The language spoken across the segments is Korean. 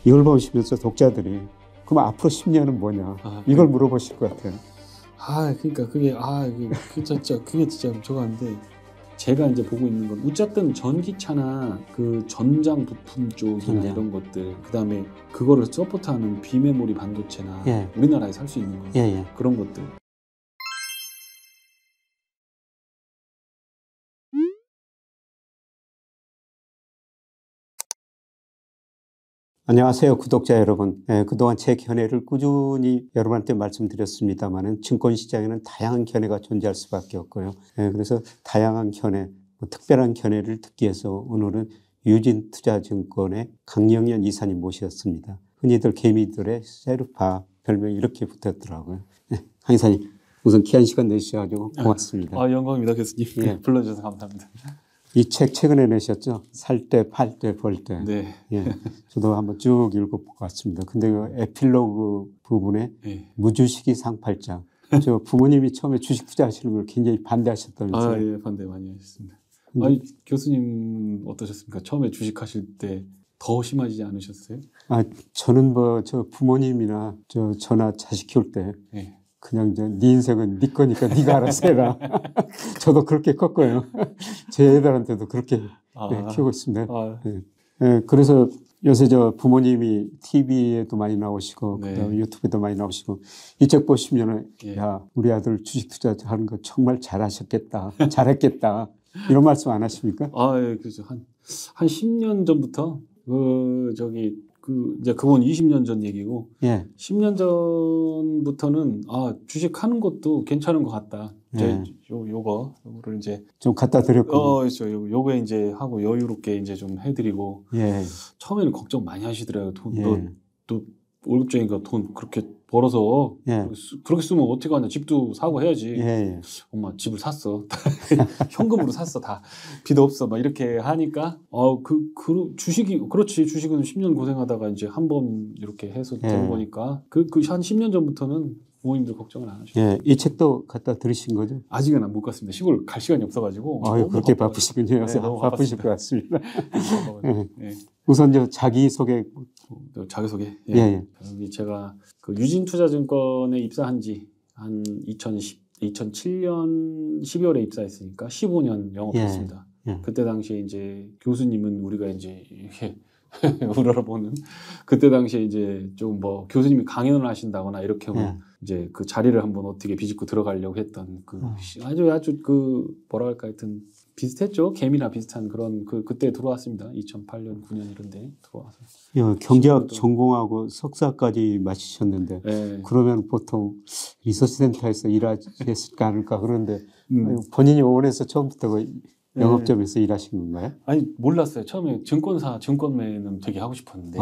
이걸 보시면서 독자들이 그럼 앞으로 10년은 뭐냐 이걸 물어보실 것 같아요. 그러니까 그게 그게 진짜 저거 한데 제가 이제 보고 있는 건 어쨌든 전기차나 그 전장 부품 쪽이나 이런 것들, 그다음에 그거를 서포트하는 비메모리 반도체나 우리나라에 살 수 있는 거 그런 것들. 안녕하세요, 구독자 여러분. 그동안 제 견해를 꾸준히 여러분한테 말씀드렸습니다만은 증권시장에는 다양한 견해가 존재할 수밖에 없고요. 그래서 다양한 견해, 특별한 견해를 듣기 위해서 오늘은 유진투자증권의 강영현 이사님 모셨습니다. 흔히들 개미들의 셰르파 별명이 이렇게 붙었더라고요. 강 이사님, 우선 귀한 시간 내주셔가지고 고맙습니다. 영광입니다, 교수님. 불러주셔서 감사합니다. 이 책 최근에 내셨죠? 살 때, 팔 때, 벌 때. 네. 저도 한번 쭉 읽어보고 왔습니다. 근데 그 에필로그 부분에 무주식이 상팔자. 저 부모님이 처음에 주식 투자하시는 걸 굉장히 반대하셨다면서요? 반대 많이 하셨습니다. 교수님 어떠셨습니까? 처음에 주식하실 때 더 심하지 않으셨어요? 저는 저 부모님이나 저나 자식 키울 때 그냥 네 인생은 네 거니까 네가 알아서 해라. 저도 그렇게 컸고요. 제 애들한테도 그렇게 키우고 있습니다. 그래서 요새 부모님이 TV에도 많이 나오시고 그다음에 유튜브에도 많이 나오시고 이 책 보시면은 야, 우리 아들 주식 투자하는 거 정말 잘하셨겠다. 잘했겠다. 이런 말씀 안 하십니까? 그렇죠. 한 10년 전부터 이제 그건 20년 전 얘기고 10년 전부터는 주식하는 것도 괜찮은 것 같다. 이제 요거를 이제 좀 갖다 드렸고. 그렇죠. 요거에 이제 하고 여유롭게 이제 좀 해드리고. 처음에는 걱정 많이 하시더라고요. 또 월급쟁이가 돈 그렇게 벌어서 그렇게 쓰면 어떻게 하냐. 집도 사고 해야지. 엄마 집을 샀어. 현금으로 샀어. 다 빚 없어. 막 이렇게 하니까 주식이 그렇지. 주식은 10년 고생하다가 이제 한 번 이렇게 해서 되는 거니까 한 10년 전부터는 부모님들 걱정을 안 하시죠. 이 책도 갖다 들으신 거죠? 아직은 못 갔습니다. 시골 갈 시간이 없어가지고. 그렇게 바쁘시군요. 바쁘실 것 같습니다. 우선 자기소개. 자기소개. 여기 제가 그 유진투자증권에 입사한 지 한 2007년 12월에 입사했으니까 15년 영업했습니다. 그때 당시에 이제 교수님은 우리가 이제 이렇게 우러러보는 그때 당시에 이제 좀 교수님이 강연을 하신다거나 이렇게 하면 이제 그 자리를 한번 어떻게 비집고 들어가려고 했던 아주 뭐라 할까 하여튼 비슷했죠. 개미나 비슷한 그런 그때 들어왔습니다. 2008년 9년 이런데 들어와서. 경제학 전공하고 석사까지 마치셨는데 그러면 보통 리서치 센터에서 일하셨을까 않을까 그런데 본인이 원해서 처음부터 영업점에서 일하신 건가요? 몰랐어요. 처음에 증권매는 되게 하고 싶었는데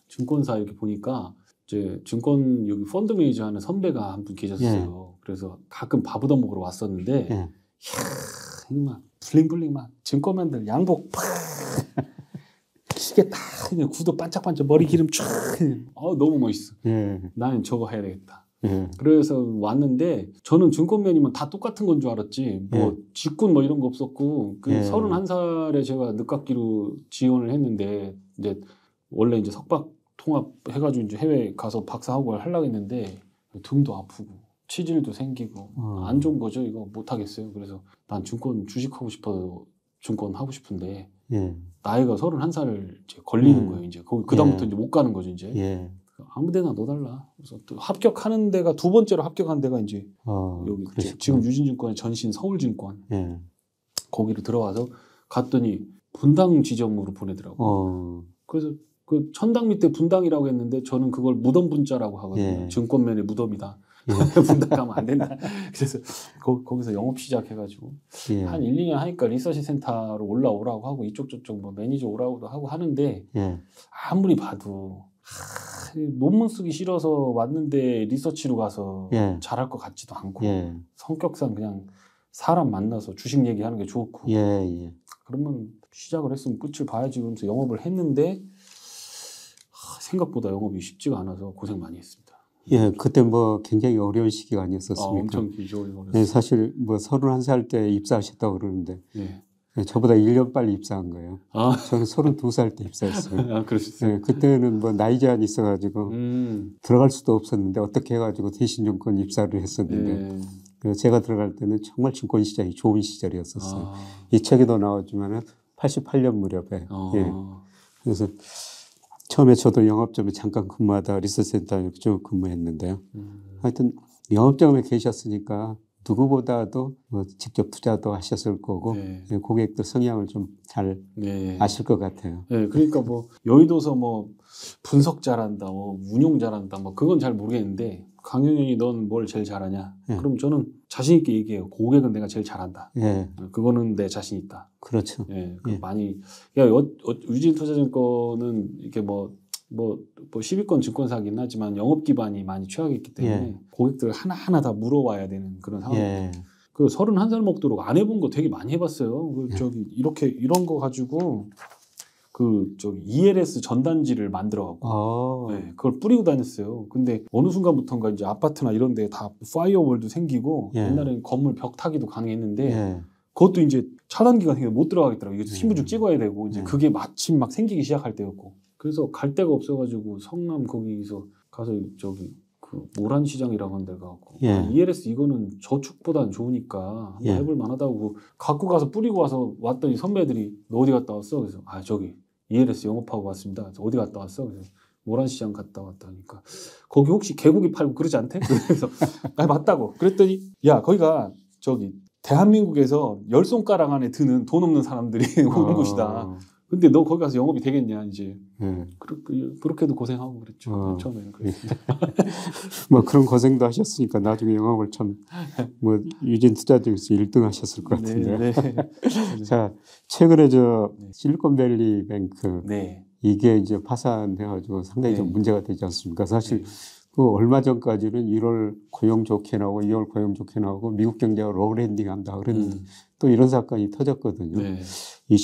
증권사 이렇게 보니까 이제 증권 여기 펀드 매니저 하는 선배가 한 분 계셨어요. 그래서 가끔 밥 얻어먹으러 왔었는데 정말 블링블링 막 증권맨들 양복 팍 시계 딱 그냥 구두 반짝반짝 머리 기름 쫙 너무 멋있어. 나는 저거 해야 되겠다. 그래서 왔는데 저는 증권맨이면 다 똑같은 건 줄 알았지 직군 이런 거 없었고 31살에 제가 늦깎이로 지원을 했는데 이제 원래 이제 석박 통합 해가지고 이제 해외 가서 박사하고 하려고 했는데 등도 아프고 치질도 생기고 안 좋은 거죠. 이거 못 하겠어요. 그래서 난 주식하고 싶어서 증권 하고 싶은데 나이가 31살을 이제 걸리는 거예요. 이제 그다음부터 이제 못 가는 거죠. 이제 아무데나 넣어달라. 그래서 또 합격하는 데가 두 번째로 합격한 데가 이제 여기 지금 유진증권의 전신 서울증권 거기로 들어와서 갔더니 분당 지점으로 보내더라고요. 그래서 그 천당 밑에 분당이라고 했는데 저는 그걸 무덤 분자라고 하거든요. 증권맨의 무덤이다. 분당 가면 안 된다. 그래서 거기서 영업 시작해가지고 한 1, 2년 하니까 리서치 센터로 올라오라고 하고 이쪽 저쪽 매니저 오라고도 하고 하는데 아무리 봐도 논문 쓰기 싫어서 왔는데 리서치로 가서 잘할 것 같지도 않고 성격상 그냥 사람 만나서 주식 얘기하는 게 좋고 그러면 시작을 했으면 끝을 봐야지 그러면서 영업을 했는데 생각보다 영업이 쉽지가 않아서 고생 많이 했습니다. 그때 굉장히 어려운 시기가 아니었었습니까? 엄청 길죠. 사실 31살 때 입사하셨다고 그러는데 네, 저보다 1년 빨리 입사한 거예요. 아. 저는 32살 때 입사했어요. 아, 그러셨어요? 네, 그때는 뭐 나이 제한이 있어가지고 들어갈 수도 없었는데 어떻게 해가지고 대신증권 입사를 했었는데 그 제가 들어갈 때는 정말 증권 시장이 좋은 시절이었었어요. 이 책에도 나왔지만은 88년 무렵에. 예. 그래서 처음에 저도 영업점에 잠깐 근무하다가 리서치센터에 쭉 근무했는데요. 하여튼 영업점에 계셨으니까 누구보다도 뭐 직접 투자도 하셨을 거고 고객들 성향을 좀 잘 아실 것 같아요. 네, 그러니까 뭐 여의도서 뭐 분석 잘한다, 뭐 운용 잘한다, 뭐 그건 잘 모르겠는데 강영현이 넌 뭘 제일 잘하냐? 그럼 저는 자신 있게 얘기해요. 고객은 내가 제일 잘한다. 그거는 내 자신 있다. 그렇죠. 많이 야 유진투자증권은 이렇게 뭐 10위권 증권사긴 하지만 영업 기반이 많이 취약해 있기 때문에 고객들 하나하나 다 물어와야 되는 그런 상황입니다. 그 31살 먹도록 안 해본 거 되게 많이 해봤어요. 그 저기 이런 거 가지고 그 저기 ELS 전단지를 만들어갖고 그걸 뿌리고 다녔어요. 근데 어느 순간부터인가 이제 아파트나 이런 데 다 파이어월도 생기고 옛날에는 건물 벽 타기도 가능했는데 그것도 이제 차단기가 생겨서 못 들어가겠더라고요. 이게 신분증 찍어야 되고 이제 그게 마침 막 생기기 시작할 때였고 그래서 갈 데가 없어가지고 성남 거기서 가서 저기 그 모란시장이라고 하는 데가 갖고 ELS 이거는 저축보단 좋으니까 한번 해볼 만하다고 갖고 가서 뿌리고 왔더니 선배들이 너 어디 갔다 왔어? 그래서 저기 ELS 영업하고 왔습니다. 그래서 어디 갔다 왔어? 그래서 모란시장 갔다 왔다니까 거기 혹시 개고기 팔고 그러지 않대? 그래서 맞다고 그랬더니 야 거기가 저기 대한민국에서 10손가락 안에 드는 돈 없는 사람들이 오는 곳이다. 근데 너 거기 가서 영업이 되겠냐 이제 그렇게도 고생하고 그랬죠. 처음에는 그랬습니다. 뭐 그런 고생도 하셨으니까 나중에 영업을 참 뭐 유진투자증에서 1등 하셨을 것 같은데. 자 최근에 실리콘밸리 뱅크 이게 이제 파산해가지고 상당히 좀 문제가 되지 않습니까? 사실 그 얼마 전까지는 1월 고용 좋게 나오고 2월 고용 좋게 나오고 미국 경제가 로우랜딩한다 그런 또 이런 사건이 터졌거든요. 이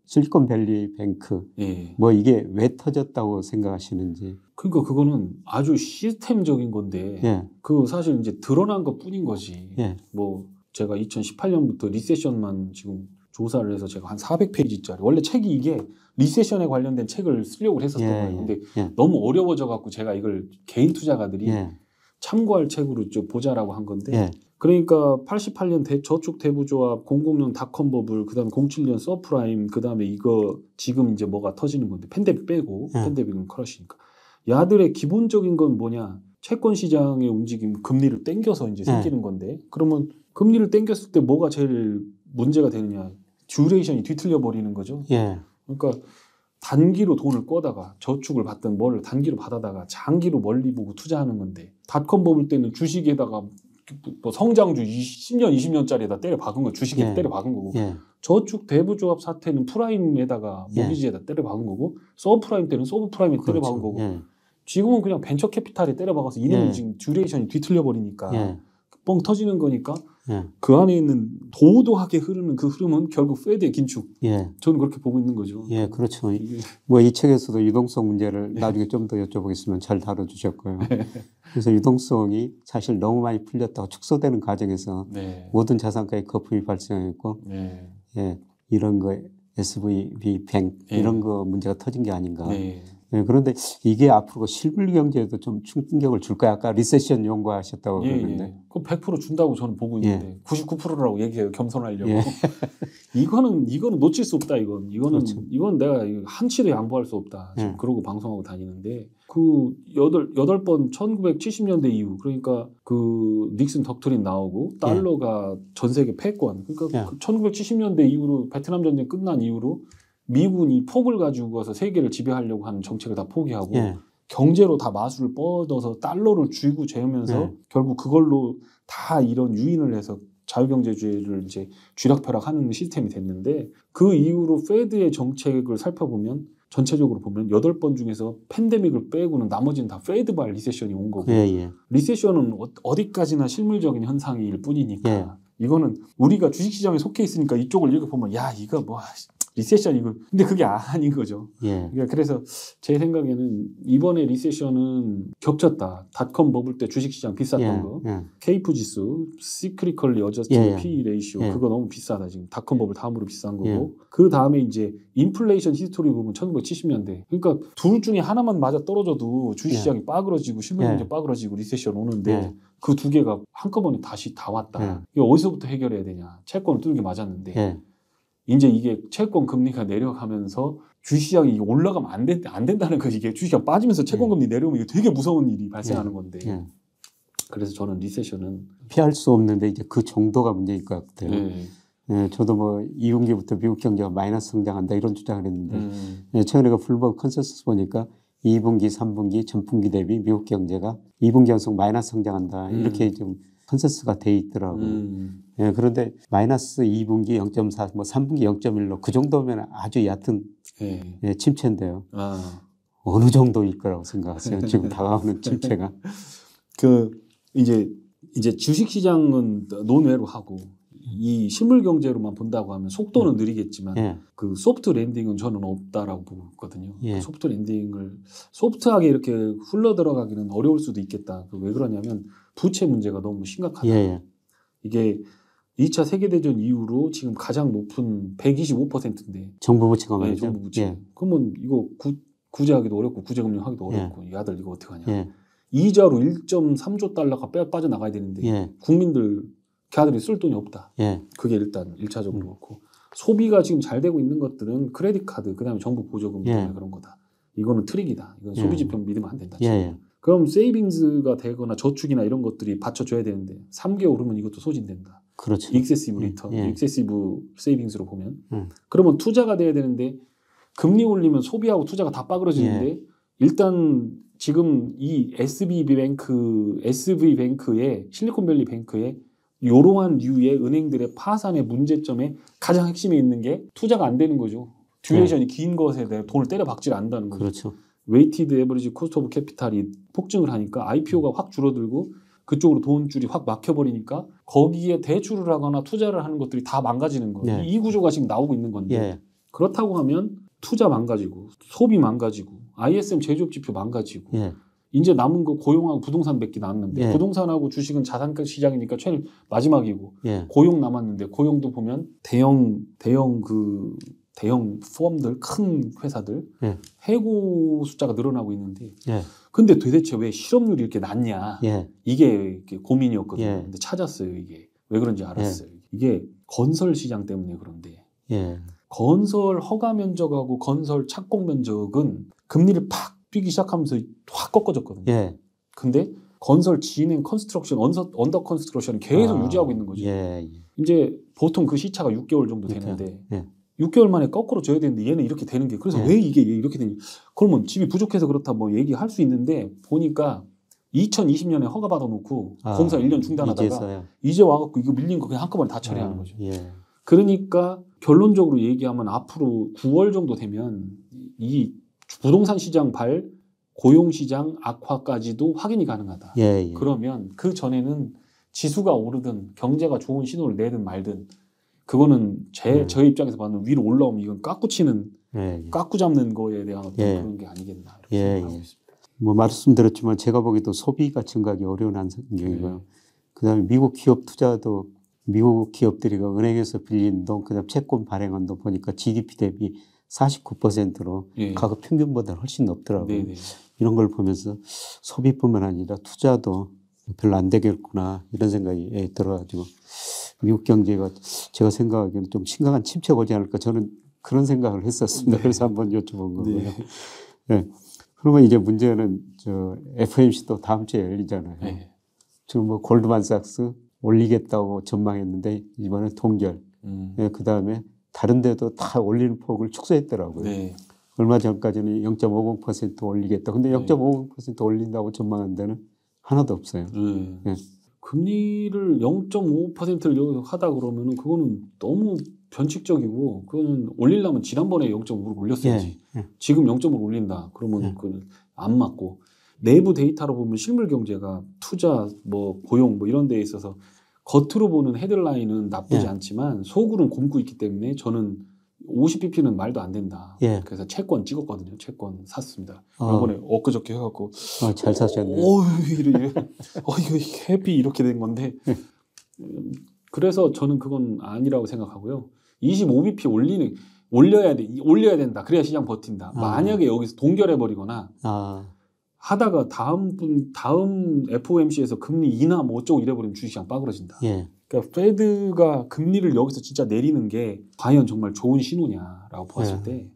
실리콘밸리 뱅크 뭐 이게 왜 터졌다고 생각하시는지? 그러니까 그거는 아주 시스템적인 건데 그 사실 이제 드러난 것뿐인 거지. 뭐 제가 2018년부터 리세션만 지금 조사를 해서 제가 한 400페이지짜리 원래 책이 이게 리세션에 관련된 책을 쓰려고 했었던 거예요. 근데 너무 어려워져 갖고 제가 이걸 개인 투자가들이 참고할 책으로 좀 보자라고 한 건데 그러니까 88년 저축 대부조합, 00년 닷컴 버블, 그다음에 07년 서프라임, 그다음에 이거 지금 이제 뭐가 터지는 건데 팬데믹 빼고 팬데믹은 크러시니까 야들의 기본적인 건 뭐냐? 채권 시장의 움직임, 금리를 땡겨서 이제 생기는 건데 그러면 금리를 땡겼을 때 뭐가 제일 문제가 되느냐? 듀레이션이 뒤틀려 버리는 거죠. 그러니까 단기로 돈을 꿔다가 저축을 받든 뭘 단기로 받아다가 장기로 멀리 보고 투자하는 건데 닷컴 버블 때는 주식에다가 뭐 성장주 10년, 20년짜리에다 때려 박은 거 주식에 때려 박은 거고 저축 대부조합 사태는 프라임에다가 모기지에다 때려 박은 거고 서브프라임 때는 서브프라임에 때려 박은 거고 지금은 그냥 벤처 캐피탈에 때려 박아서 이놈이 지금 듀레이션이 뒤틀려 버리니까 뻥 터지는 거니까 그 안에 있는 도도하게 흐르는 그 흐름은 결국 페드의 긴축. 저는 그렇게 보고 있는 거죠. 그렇죠. 뭐 이 책에서도 유동성 문제를 나중에 좀 더 여쭤보겠으면 잘 다뤄주셨고요. 그래서 유동성이 사실 너무 많이 풀렸다고 축소되는 과정에서 모든 자산가의 거품이 발생했고, 이런 거 SVB 뱅 이런 거 문제가 터진 게 아닌가. 그런데 이게 앞으로 실물 경제에도 좀 충격을 줄까요? 아까 리세션 연구하셨다고 그러는데. 그거 100% 준다고 저는 보고 있는데 99%라고 얘기해요. 겸손하려고. 이거는 놓칠 수 없다. 이건 내가 한치도 양보할 수 없다. 지금 그러고 방송하고 다니는데 그 8번 1970년대 이후 그러니까 그 닉슨 덕트린 나오고 달러가 전 세계 패권 그러니까 1970년대 이후로 베트남 전쟁 끝난 이후로 미군이 폭을 가지고 가서 세계를 지배하려고 하는 정책을 다 포기하고 경제로 다 마술을 뻗어서 달러를 쥐고 재우면서 결국 그걸로 다 이런 유인을 해서 자유경제주의를 이제 쥐락펴락하는 시스템이 됐는데 그 이후로 페드의 정책을 살펴보면 전체적으로 보면 8번 중에서 팬데믹을 빼고는 나머지는 다 페드발 리세션이 온 거고 리세션은 어디까지나 실물적인 현상일 뿐이니까 이거는 우리가 주식시장에 속해 있으니까 이쪽을 읽어보면 야 이거 뭐 리세션 이거 근데 그게 아닌 거죠. 예. 그래서 제 생각에는 이번에 리세션은 겹쳤다. 닷컴 버블 때 주식시장 비쌌던 거, 케이프 지수, 시크리컬리 어저스티드 P 레이시오 그거 너무 비싸다 지금 닷컴 버블 다음으로 비싼 거고 그 다음에 이제 인플레이션 히스토리 보면 1970년대 그러니까 둘 중에 하나만 맞아 떨어져도 주식시장이 빠그러지고 실물경제 빠그러지고 리세션 오는데 그 두 개가 한꺼번에 다시 다 왔다. 이게 어디서부터 해결해야 되냐? 채권을 뚫게 맞았는데. 이제 이게 채권 금리가 내려가면서 주식시장이 올라가면 안 된다는 거 이게 주식시장 빠지면서 채권 금리 내려오면 이게 되게 무서운 일이 발생하는 건데 그래서 저는 리세션은 피할 수 없는데 이제 그 정도가 문제일 것 같아요. 예, 저도 뭐 2분기부터 미국 경제가 마이너스 성장한다 이런 주장을 했는데 최근에 그 블룸버그 컨센서스 보니까 2분기, 3분기, 전분기 대비 미국 경제가 2분기 연속 마이너스 성장한다 이렇게 좀 컨센서스가 돼 있더라고요. 예, 그런데 마이너스 2분기 0.4, 뭐 3분기 0.1로 그 정도면 아주 얕은 예, 침체인데요. 어느 정도일 거라고 생각하세요? 지금 다가오는 침체가. 이제 주식시장은 논외로 하고 이 실물 경제로만 본다고 하면 속도는 느리겠지만 그 소프트 랜딩은 저는 없다라고 보고 있거든요. 그 소프트 랜딩을 소프트하게 이렇게 흘러 들어가기는 어려울 수도 있겠다. 왜 그러냐면 부채 문제가 너무 심각하다. 이게 2차 세계대전 이후로 지금 가장 높은 125%인데 정부 부채가 말이죠. 정부 부채. 그러면 이거 구제하기도 어렵고 구제금리 하기도 어렵고 이 아들 이거 어떻게 하냐. 이자로 1.3조 달러가 빠져나가야 되는데 국민들 걔들이 쓸 돈이 없다. 그게 일단 1차적으로 그렇고 소비가 지금 잘 되고 있는 것들은 크레딧 카드 그다음에 정부 보조금 때문에 그런 거다. 이거는 트릭이다. 이건 소비 지표 믿으면 안 된다. 그럼 세이빙스가 되거나 저축이나 이런 것들이 받쳐줘야 되는데 3개월 후면 이것도 소진된다. 그렇죠. 익세시브 리턴, 익세시브 세이빙스로 보면 그러면 투자가 돼야 되는데 금리 올리면 소비하고 투자가 다 빠그러지는데 일단 지금 이 SV뱅크의 실리콘밸리 뱅크의 이러한 류의 은행들의 파산의 문제점에 가장 핵심에 있는 게 투자가 안 되는 거죠. 듀레이션이 긴 것에 대해 돈을 때려 박질 않는다는 거죠. 그렇죠. 웨이티드 에버리지 코스트 오브 캐피탈이 폭증을 하니까 IPO가 확 줄어들고 그쪽으로 돈줄이 확 막혀버리니까 거기에 대출을 하거나 투자를 하는 것들이 다 망가지는 거예요. 이 구조가 지금 나오고 있는 건데 그렇다고 하면 투자 망가지고 소비 망가지고 ISM 제조업 지표 망가지고 이제 남은 거 고용하고 부동산밖에 남았는데 부동산하고 주식은 자산 시장이니까 제일 마지막이고 고용 남았는데 고용도 보면 대형 펌들 큰 회사들 해고 숫자가 늘어나고 있는데 근데 도대체 왜 실업률이 이렇게 낮냐 이게 고민이었거든요. 근데 찾았어요. 이게 왜 그런지 알았어요. 이게 건설 시장 때문에 그런데 건설 허가 면적하고 건설 착공 면적은 금리를 팍 뛰기 시작하면서 확 꺾어졌거든요. 근데 건설 진행 컨스트럭션 언더 컨스트럭션은 계속 유지하고 있는 거죠. 이제 보통 그 시차가 6개월 정도 되는데 6개월 만에 거꾸로 줘야 되는데 얘는 이렇게 되는 게 그래서 왜 이게 이렇게 되니? 그러면 집이 부족해서 그렇다 뭐 얘기할 수 있는데 보니까 2020년에 허가 받아놓고 공사 1년 중단하다가 이제 와갖고 이거 밀린 거 그냥 한꺼번에 다 처리하는 거죠. 그러니까 결론적으로 얘기하면 앞으로 9월 정도 되면 이 부동산 시장 고용 시장 악화까지도 확인이 가능하다. 그러면 그 전에는 지수가 오르든 경제가 좋은 신호를 내든 말든 그거는 저의 입장에서 봐는 위로 올라오면 이건 깎고 잡는 거에 대한 어떤 그런 게 아니겠나 이렇게 생각하고 있습니다. 뭐 말씀드렸지만 제가 보기에도 소비가 증가하기 어려운 환경이고요. 그다음에 미국 기업 투자도 미국 기업들이 은행에서 빌린 돈, 그다음 채권 발행한 돈 보니까 GDP 대비 49%로 가급 평균보다 훨씬 높더라고요. 이런 걸 보면서 소비뿐만 아니라 투자도 별로 안 되겠구나 이런 생각이 들어가지고 미국 경제가 제가 생각하기에는 좀 심각한 침체가 오지 않을까 저는 그런 생각을 했었습니다. 그래서 한번 여쭤본 거고요. 그러면 이제 문제는 FOMC도 다음 주에 열리잖아요. 지금 뭐 골드만삭스 올리겠다고 전망했는데 이번에 동결. 그 다음에 다른 데도 다 올리는 폭을 축소했더라고요. 얼마 전까지는 0.50% 올리겠다. 근데 0.50% 올린다고 전망한 데는 하나도 없어요. 금리를 0.5%를 하다 그러면은 그거는 너무 변칙적이고 그거는 올리려면 지난번에 0.5를 올렸어야지. 지금 0.5를 올린다. 그러면 그건 안 맞고 내부 데이터로 보면 실물 경제가 투자, 뭐 고용 뭐 이런 데에 있어서 겉으로 보는 헤드라인은 나쁘지 않지만 속으로는 곪고 있기 때문에 저는 50bp는 말도 안 된다. 예. 그래서 채권 찍었거든요. 채권 샀습니다. 이번에 엊그저께 해갖고 잘 사셨네요. 이거 해피 이렇게 된 건데 그래서 저는 그건 아니라고 생각하고요. 25bp 올려야 된다. 그래야 시장 버틴다. 만약에 여기서 동결해버리거나 하다가 다음 FOMC에서 금리 인하 뭐 어쩌고 이래버리면 주식시장 빠그러진다. 예. 그러니까 페드가 금리를 여기서 진짜 내리는 게 과연 정말 좋은 신호냐라고 봤을 때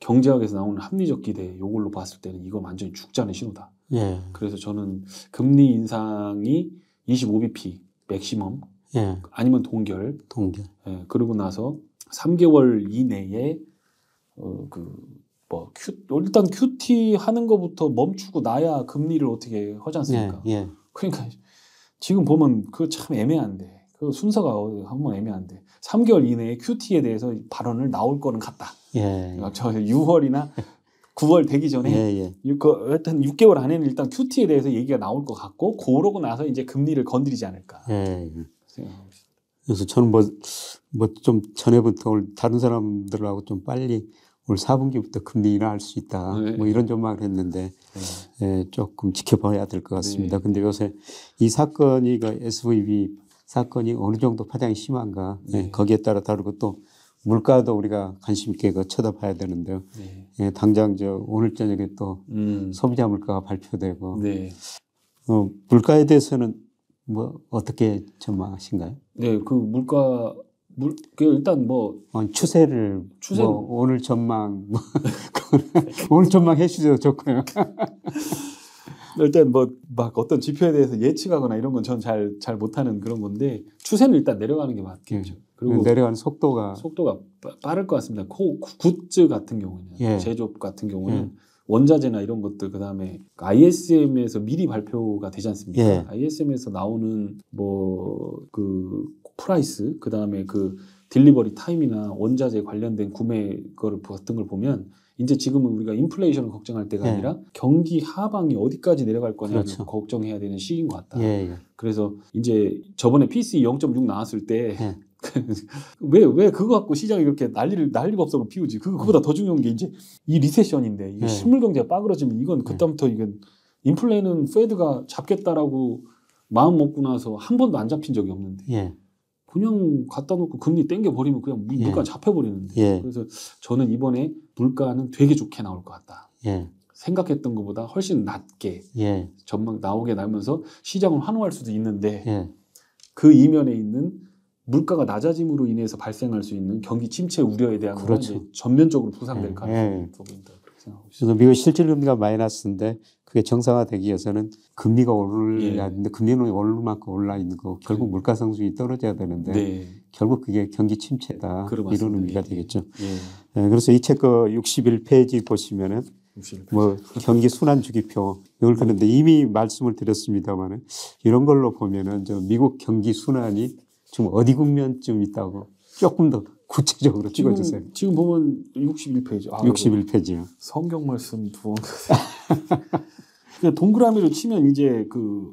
경제학에서 나오는 합리적 기대 요걸로 봤을 때는 이건 완전히 죽자는 신호다. 예. 그래서 저는 금리 인상이 25bp 맥시멈 아니면 동결. 예, 그러고 나서 3개월 이내에 일단 QT 하는 것부터 멈추고 나야 금리를 어떻게 하지 않습니까? 그러니까 지금 보면 그거 참 애매한데 그 순서가 한번 애매한데 3개월 이내에 QT에 대해서 발언을 나올 거는 같다. 그러니까 저 6월이나 9월 되기 전에 일단 6개월 안에는 일단 QT에 대해서 얘기가 나올 것 같고 그러고 나서 이제 금리를 건드리지 않을까 생각하고 있습니다. 그래서 저는 뭐 좀 전에부터 다른 사람들하고 좀 빨리 올 4분기부터 금리 인하할 수 있다. 뭐 이런 전망을 했는데 조금 지켜봐야 될 것 같습니다. 근데 요새 이 사건이 SVB 사건이 어느 정도 파장이 심한가 거기에 따라 다르고 또 물가도 우리가 관심 있게 쳐다봐야 되는데요. 당장 오늘 저녁에 또 소비자 물가가 발표되고 물가에 대해서는 뭐 어떻게 전망하신가요? 네, 그 물가 일단 추세를 오늘 전망 오늘 전망 해주셔도 좋고요. 일단 막 어떤 지표에 대해서 예측하거나 이런 건 전 잘 못하는 그런 건데 추세는 일단 내려가는 게 맞겠죠. 그리고 내려가는 속도가 빠를 것 같습니다. 굿즈 같은 경우는 제조업 같은 경우는 원자재나 이런 것들 그다음에 ISM에서 미리 발표가 되지 않습니까? ISM에서 나오는 프라이스 그다음에 그 딜리버리 타임이나 원자재 관련된 구매 거를 같은 걸 보면 이제 지금은 우리가 인플레이션을 걱정할 때가 아니라 경기 하방이 어디까지 내려갈 거냐를 걱정해야 되는 시기인 것 같다. 그래서 이제 저번에 PCE 0.6 나왔을 때 왜 그거 갖고 시장이 그렇게 난리가 없어 피우지. 그거보다 더 중요한 게 이제 이 리세션인데 이게 실물 경제가 빠그러지면 이건 그다음부터 이건 인플레는 페드가 잡겠다라고 마음 먹고 나서 한 번도 안 잡힌 적이 없는데 그냥 갖다 놓고 금리 땡겨버리면 그냥 물가 잡혀버리는데 그래서 저는 이번에 물가는 되게 좋게 나올 것 같다. 생각했던 것보다 훨씬 낮게 전망 나오게 나면서 시장을 환호할 수도 있는데 그 이면에 있는 물가가 낮아짐으로 인해서 발생할 수 있는 경기 침체 우려에 대한 건 이제 전면적으로 부상될 가능성이 있다고 보인다. 그렇게 생각하고 있습니다. 그래서 미국 실질 금리가 마이너스인데 그게 정상화되기 위해서는 금리가 올라야 하는데 금리는 오를 만큼 올라 있는 거 결국 물가 상승이 떨어져야 되는데 결국 그게 경기 침체다 이런 의미가 되겠죠. 그래서 이 책 61페이지 보시면은 경기 순환 주기표 이걸 그런데 이미 말씀을 드렸습니다만은 이런 걸로 보면은 미국 경기 순환이 지금 어디 국면쯤 있다고 조금 더 구체적으로 찍어주세요. 지금 보면 61페이지. 61페이지요. 성경 말씀 두 번. 동그라미로 치면 이제 그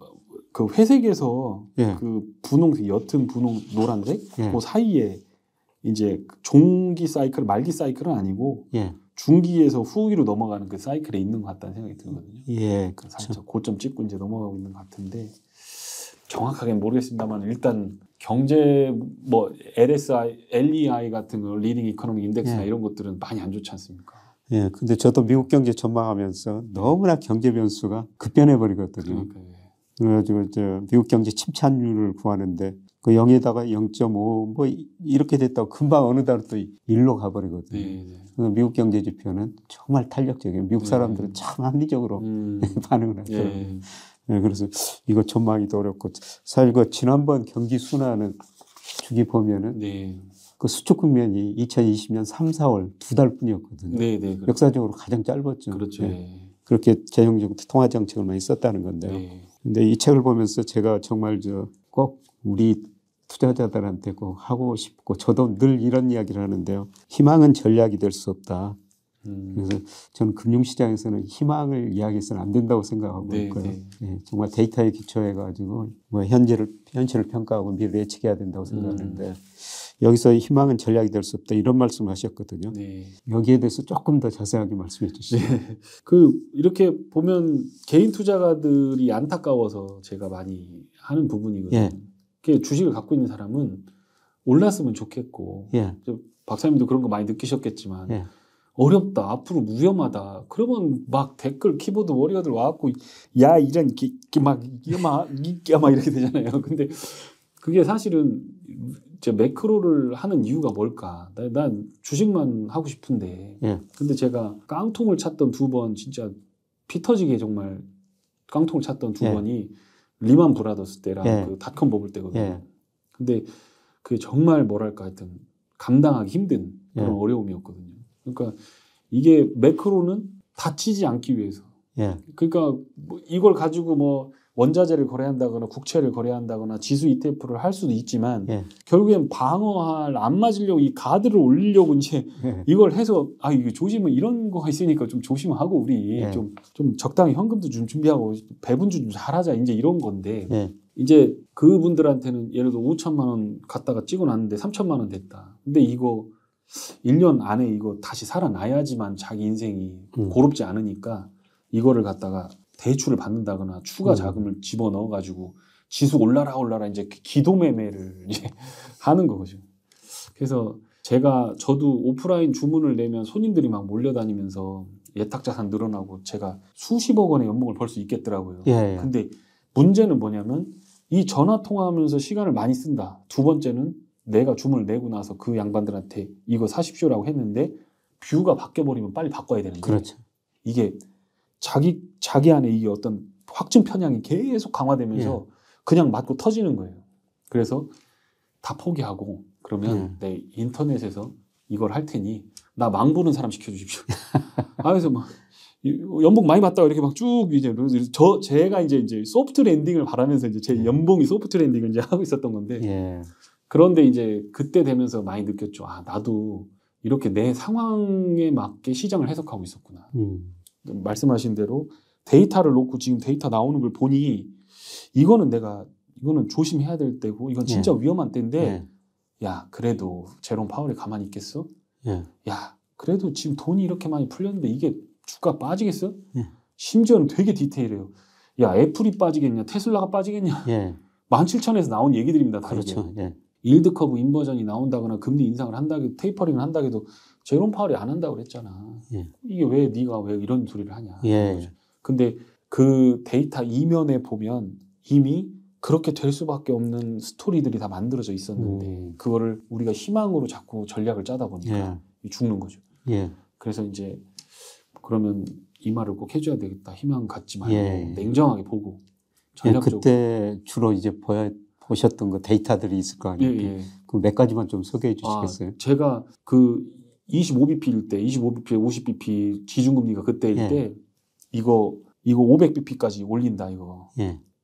회색에서 그 분홍색, 옅은 분홍 노란색 그 사이에 이제 종기 사이클, 말기 사이클은 아니고 중기에서 후기로 넘어가는 그 사이클에 있는 것 같다는 생각이 들거든요. 그렇죠. 살짝 고점 찍고 이제 넘어가고 있는 것 같은데 정확하게는 모르겠습니다만 일단 경제 LSI, LEI 같은 거 리딩 이코노미 인덱스나 이런 것들은 많이 안 좋지 않습니까? 근데 저도 미국 경제 전망하면서 너무나 경제 변수가 급변해 버리거든요. 그래가지고 미국 경제 침체율을 구하는데 그 0에다가 0.5 이렇게 됐다고 금방 어느 달 또 1로 가버리거든요. 미국 경제 지표는 정말 탄력적이에요. 미국 사람들은 참 합리적으로 반응을 하더라고요. 그래서 이거 전망이도 어렵고 사실 지난번 경기 순환은 주기 보면은 그 수축 국면이 2020년 3, 4월 2달 뿐이었거든요. 역사적으로 가장 짧았죠. 그렇죠. 그렇게 재정적 통화 정책을 많이 썼다는 건데요. 근데 이 책을 보면서 제가 정말 꼭 우리 투자자들한테 꼭 하고 싶고 저도 늘 이런 이야기를 하는데요. 희망은 전략이 될 수 없다. 그래서 저는 금융시장에서는 희망을 이야기해서는 안 된다고 생각하고 있고요. 정말 데이터에 기초해가지고 현실을 평가하고 미래를 예측해야 된다고 생각하는데 여기서 희망은 전략이 될 수 없다 이런 말씀하셨거든요. 네. 여기에 대해서 조금 더 자세하게 말씀해 주시죠. 네. 이렇게 보면 개인 투자가들이 안타까워서 제가 많이 하는 부분이거든요. 예. 주식을 갖고 있는 사람은 올랐으면 좋겠고, 예. 박사님도 그런 거 많이 느끼셨겠지만, 예. 어렵다, 앞으로 위험하다. 그러면 막 댓글 키보드 워리어들 와갖고, 야, 이런, 막 이렇게 되잖아요. 근데 그게 사실은 매크로를 하는 이유가 뭘까? 난 주식만 하고 싶은데. 예. 근데 제가 깡통을 찾던 2번, 진짜 피 터지게 정말 깡통을 찾던 2번이 리만 브라더스 때랑 그 닷컴 버블 때거든요. 근데 그게 정말 뭐랄까 하여튼 감당하기 힘든 그런 어려움이었거든요. 그러니까 이게 매크로는 다치지 않기 위해서. 그러니까 뭐 이걸 가지고 뭐 원자재를 거래한다거나 국채를 거래한다거나 지수 ETF를 할 수도 있지만 결국엔 방어할 안 맞으려고 이 가드를 올리려고 이제 이걸 해서 이거 조심은 이런 거가 있으니까 좀 조심하고 우리 좀 적당히 현금도 좀 준비하고 배분주 좀 잘하자 이제 이런 건데 이제 그분들한테는 예를 들어 5천만 원 갖다가 찍어놨는데 3천만 원 됐다. 근데 이거 1년 안에 이거 다시 살아나야지만 자기 인생이 고롭지 않으니까 이거를 갖다가 대출을 받는다거나 추가 자금을 집어넣어 가지고 지수 올라라 이제 기도 매매를 이제 하는 거죠. 그래서 저도 오프라인 주문을 내면 손님들이 막 몰려다니면서 예탁자산 늘어나고 제가 수십억 원의 연봉을 벌 수 있겠더라고요. 근데 문제는 뭐냐면 이 전화 통화하면서 시간을 많이 쓴다. 2번째는 내가 주문을 내고 나서 그 양반들한테 이거 사십시오라고 했는데 뷰가 바뀌어버리면 빨리 바꿔야 되는데 그렇죠. 이게 자기 안에 이게 어떤 확증 편향이 계속 강화되면서 그냥 맞고 터지는 거예요. 그래서 다 포기하고 그러면 내 인터넷에서 이걸 할 테니 나 망보는 사람 시켜주십시오. 그래서 막 연봉 많이 받다가 이렇게 막 쭉 이제 제가 이제 소프트 랜딩을 바라면서 이제 제 연봉이 소프트 랜딩을 이제 하고 있었던 건데 그런데 이제 그때 되면서 많이 느꼈죠. 나도 이렇게 내 상황에 맞게 시장을 해석하고 있었구나. 말씀하신 대로 데이터를 놓고 지금 데이터 나오는 걸 보니 이거는 조심해야 될 때고 이건 진짜 위험한 때인데 야 그래도 제롬 파월이 가만히 있겠어? 야 그래도 지금 돈이 이렇게 많이 풀렸는데 이게 주가 빠지겠어? 심지어는 되게 디테일해요. 야 애플이 빠지겠냐 테슬라가 빠지겠냐 17,000에서 나온 얘기들입니다. 다 그렇죠. 일드 커브 인버전이 나온다거나 금리 인상을 한다고 테이퍼링을 한다고 해도 제롬 파월이 안 한다고 그랬잖아. 이게 왜 네가 왜 이런 소리를 하냐. 근데 그 데이터 이면에 보면 이미 그렇게 될 수밖에 없는 스토리들이 다 만들어져 있었는데 그거를 우리가 희망으로 자꾸 전략을 짜다 보니까 죽는 거죠. 그래서 이제 그러면 이 말을 꼭 해줘야 되겠다. 희망 갖지 말고 냉정하게 보고 전략적으로. 그때 주로 이제 보셨던 거 데이터들이 있을 거 아니에요. 그 몇 가지만 좀 소개해 주시겠어요? 제가 그 25bp일 때, 25bp, 50bp 지중금리가 그때일 때 이거 500bp까지 올린다 이거.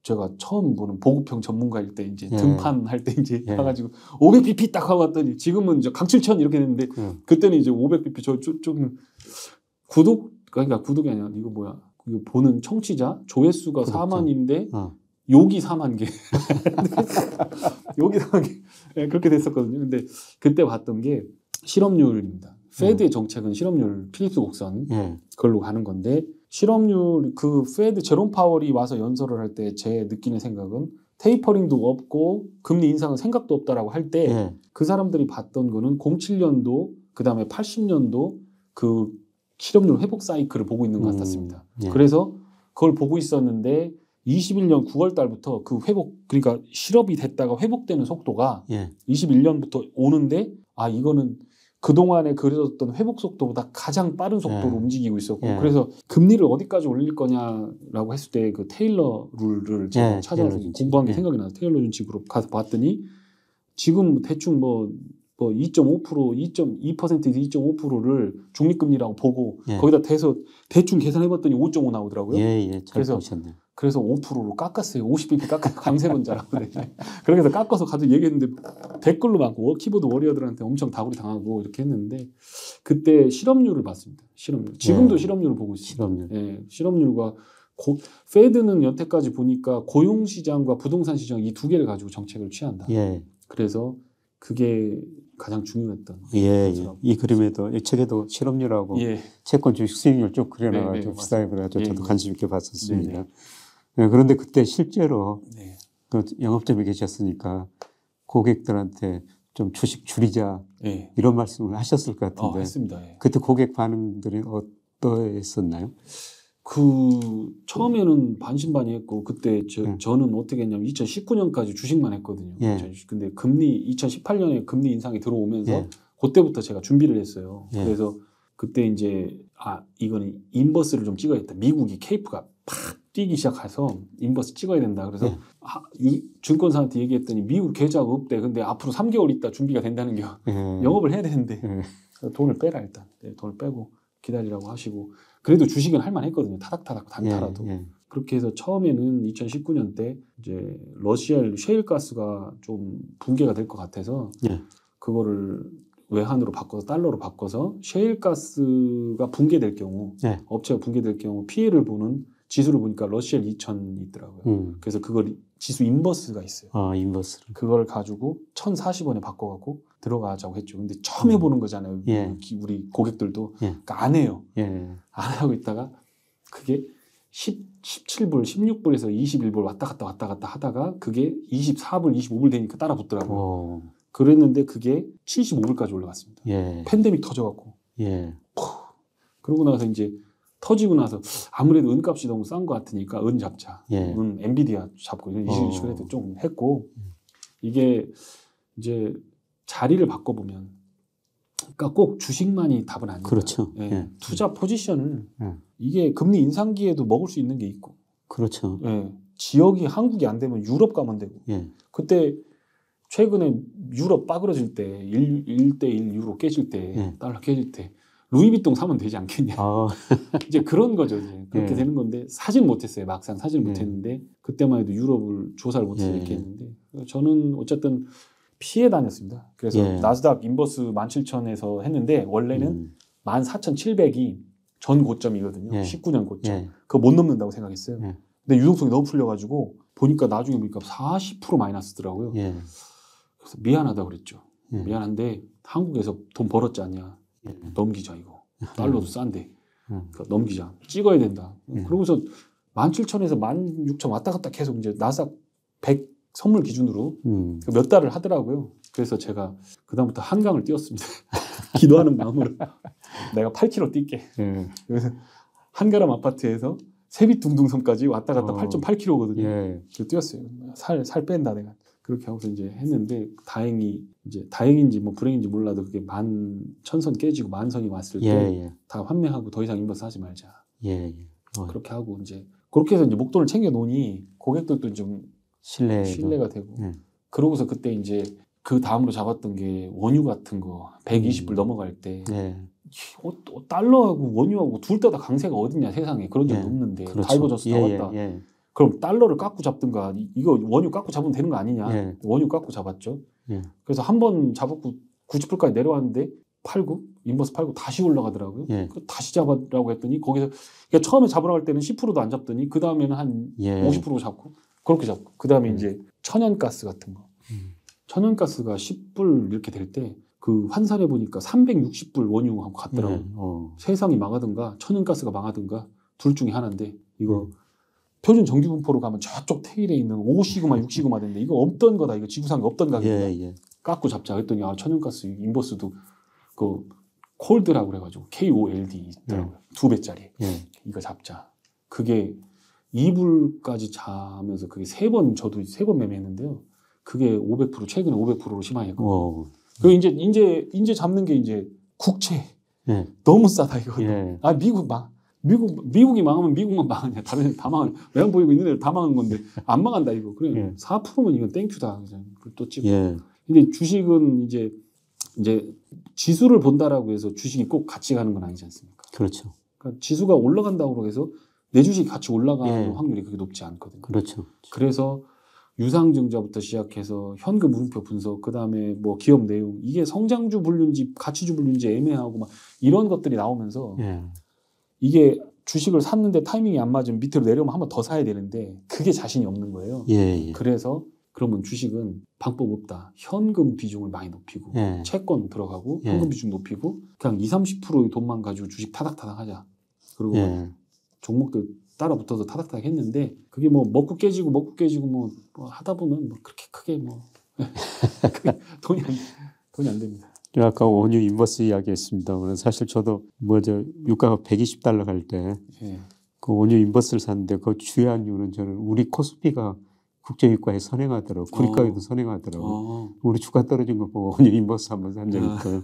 제가 처음 보는 보급형 전문가일 때 이제 등판할 때 이제 가가지고 500bp 딱 하고 왔더니 지금은 이제 강칠천 이렇게 됐는데 그때는 이제 500bp 좀 그러니까 구독이 아니라 이거 뭐야? 이거 보는 청취자 조회수가 4만인데 욕이 4만 개. 욕이 4만 개. 그렇게 됐었거든요. 근데 그때 봤던 게 실업률입니다. 페드의 정책은 실업률 필립스 곡선 그걸로 가는 건데 실업률 그 페드 제롬 파월이 와서 연설을 할 때 제 느끼는 생각은 테이퍼링도 없고 금리 인상은 생각도 없다라고 할 때 그 사람들이 봤던 거는 07년도 그다음에 80년도 그 실업률 회복 사이클을 보고 있는 것 같았습니다. 그래서 그걸 보고 있었는데 21년 9월 달부터 그 회복 그러니까 실업이 됐다가 회복되는 속도가 21년부터 오는데 이거는 그동안에 그려졌던 회복 속도보다 가장 빠른 속도로 움직이고 있었고 그래서 금리를 어디까지 올릴 거냐라고 했을 때 그 테일러 룰을 제가 찾아서 공부한 게 생각이 나서 테일러 준칙으로 가서 봤더니 지금 대충 뭐 2.5%, 2.2%에서 2.5%를 중립금리라고 보고 거기다 대서 대충 계산해봤더니 5.5 나오더라고요. 잘 보셨네요. 그래서 5%로 깎았어요. 50bp 깎아 강세론자라고. 그렇게 해서 깎아서 가지고 얘기했는데 댓글로 막 키보드 워리어들한테 엄청 다구리 당하고 이렇게 했는데 그때 실업률을 봤습니다. 실업률. 지금도 실업률을 보고 있습니다. 실업률과 페드는 여태까지 보니까 고용시장과 부동산 시장 이 두 개를 가지고 정책을 취한다. 그래서 그게 가장 중요했던. 예. 이 그림에도 이 책에도 실업률하고 채권 주식 수익률 쭉 그려놔가지고 비싸게 그래가지고 저도 관심 있게 봤었습니다. 그런데 그때 실제로 그 영업점에 계셨으니까 고객들한테 좀 주식 줄이자 이런 말씀을 하셨을 것 같은데 했습니다. 그때 고객 반응들이 어떠했었나요? 처음에는 반신반의했고 그때 저는 어떻게 했냐면 2019년까지 주식만 했거든요. 근데 2018년에 금리 인상이 들어오면서 그때부터 제가 준비를 했어요. 그래서 그때 이제 이거는 인버스를 좀 찍어야겠다. 미국이 케이프가 팍 뛰기 시작해서 인버스 찍어야 된다. 그래서 증권사한테 얘기했더니 미국 계좌가 없대. 근데 앞으로 3개월 있다 준비가 된다는 게 영업을 해야 되는데 돈을 빼라 일단. 돈을 빼고 기다리라고 하시고 그래도 주식은 할만했거든요. 타닥타닥 단타라도. 그렇게 해서 처음에는 2019년 때 이제 러시아 셰일가스가 좀 붕괴가 될 것 같아서 그거를 외환으로 바꿔서 달러로 바꿔서 셰일가스가 붕괴될 경우 업체가 붕괴될 경우 피해를 보는 지수를 보니까 러시아 2000이 있더라고요. 그래서 그걸 지수 인버스가 있어요. 인버스를. 그걸 가지고 1040원에 바꿔갖고 들어가자고 했죠. 근데 처음 해보는 거잖아요. 우리 고객들도. 그러니까 안 해요. 안 하고 있다가 그게 17불, 16불에서 21불 왔다 갔다 하다가 그게 24불, 25불 되니까 따라 붙더라고요. 그랬는데 그게 75불까지 올라갔습니다. 팬데믹 터져갖고. 그러고 나서 이제 터지고 나서 아무래도 은값이 너무 싼 것 같으니까 은 잡자. 은 엔비디아 잡고 이런 식으로 해도 좀 했고 이게 이제 자리를 바꿔보면 그러니까 꼭 주식만이 답은 아니에요. 그렇죠. 투자 포지션을 이게 금리 인상기에도 먹을 수 있는 게 있고 그렇죠. 지역이 한국이 안 되면 유럽 가면 되고 그때 최근에 유럽 빠그러질 때 1대1 유로 깨질 때 달러 깨질 때 루이비통 사면 되지 않겠냐. 이제 그런 거죠. 이제. 그렇게 되는 건데 사진 못했어요. 막상 사진을 못했는데 그때만 해도 유럽을 조사를 못해서 이렇게 했는데 저는 어쨌든 피해 다녔습니다. 그래서 나스닥 인버스 17,000에서 했는데 원래는 14,700이 전 고점이거든요. 19년 고점. 그거 못 넘는다고 생각했어요. 근데 유동성이 너무 풀려가지고 보니까 나중에 보니까 40% 마이너스더라고요. 그래서 미안하다고 그랬죠. 미안한데 한국에서 돈 벌었지 않냐. 넘기자 이거. 달러도 싼데. 그러니까 넘기자. 찍어야 된다. 그러고서 17,000에서 16,000 왔다 갔다 계속 이제 나스닥 100 선물 기준으로 몇 달을 하더라고요. 그래서 제가 그다음부터 한강을 뛰었습니다. 기도하는 마음으로 내가 8km 뛸게. 그래서 한가람 아파트에서 세빛둥둥섬까지 왔다 갔다 8.8km거든요. 그래서 뛰었어요. 살 뺀다 내가. 그렇게 하고서 이제 했는데 다행인지 뭐 불행인지 몰라도 그게 11,000선 깨지고 10,000선이 왔을 때 다 환매하고 더 이상 인버스 하지 말자. 그렇게 하고 이제 그렇게 해서 이제 목돈을 챙겨 놓으니 고객들도 좀 신뢰가 되고 그러고서 그때 이제 그 다음으로 잡았던 게 원유 같은 거 120불 넘어갈 때 달러하고 원유하고 둘 다 강세가 어딨냐 세상에 그런 적이 없는데 다이버전스 나왔다. 그럼 달러를 깎고 잡든가 이거 원유 깎고 잡으면 되는 거 아니냐. 원유 깎고 잡았죠. 그래서 한 번 잡았고 90불까지 내려왔는데 팔고 인버스 팔고 다시 올라가더라고요. 다시 잡으라고 했더니 거기서 그러니까 처음에 잡으라고 할 때는 10%도 안 잡더니 그 다음에는 한 50% 잡고 그렇게 잡고 그 다음에 이제 천연가스 같은 거 천연가스가 10불 이렇게 될 때 그 환산해 보니까 360불 원유하고 같더라고요. 세상이 망하든가 천연가스가 망하든가 둘 중에 하나인데 이거 표준 정규분포로 가면 저쪽 테일에 있는 5시그마 6시그마 되는데 이거 없던 거다. 이거 지구상에 없던 가격이다. 깎고 잡자 했더니 천연가스 인버스도 그 콜드라고 그래가지고 KOLD 있더라고요. 2배짜리 이거 잡자. 그게 2불까지 자면서 그게 저도 3번 매매했는데요. 그게 500% 최근에 500%로 심하겠고. 그 이제 잡는 게 이제 국채. 너무 싸다 이거. 미국이 망하면 미국만 망하냐. 다른 애들 다 망하냐. 외환 보이고 있는 애들 다 망한 건데 안 망한다 이거. 그래 4%면 이건 땡큐다. 또 찍고. 근데 주식은 이제 지수를 본다라고 해서 주식이 꼭 같이 가는 건 아니지 않습니까? 그렇죠. 그러니까 지수가 올라간다고 해서 내 주식이 같이 올라가는 확률이 그렇게 높지 않거든요. 그렇죠. 그래서 유상증자부터 시작해서 현금 물음표 분석, 그 다음에 뭐 기업 내용, 이게 성장주 불륜지, 가치주 불륜지 애매하고 막 이런 것들이 나오면서 이게 주식을 샀는데 타이밍이 안 맞으면 밑으로 내려오면 한 번 더 사야 되는데 그게 자신이 없는 거예요. 그래서 그러면 주식은 방법 없다. 현금 비중을 많이 높이고 예. 채권 들어가고 예. 현금 비중 높이고 그냥 20-30%의 돈만 가지고 주식 타닥타닥 하자. 그리고 예. 종목들 따라 붙어서 타닥타닥 했는데 그게 뭐 먹고 깨지고 뭐 하다 보면 뭐 그렇게 크게 뭐 돈이 안 됩니다. 아까 원유 인버스 이야기했습니다만 사실 저도 유가가 $120 갈 때 그 원유 인버스를 샀는데 그 주요한 이유는 저는 우리 코스피가 국제유가에 선행하더라고 구리가에도 선행하더라고. 우리 주가 떨어진 거 보고 원유 인버스 한번 산 적이 있고요.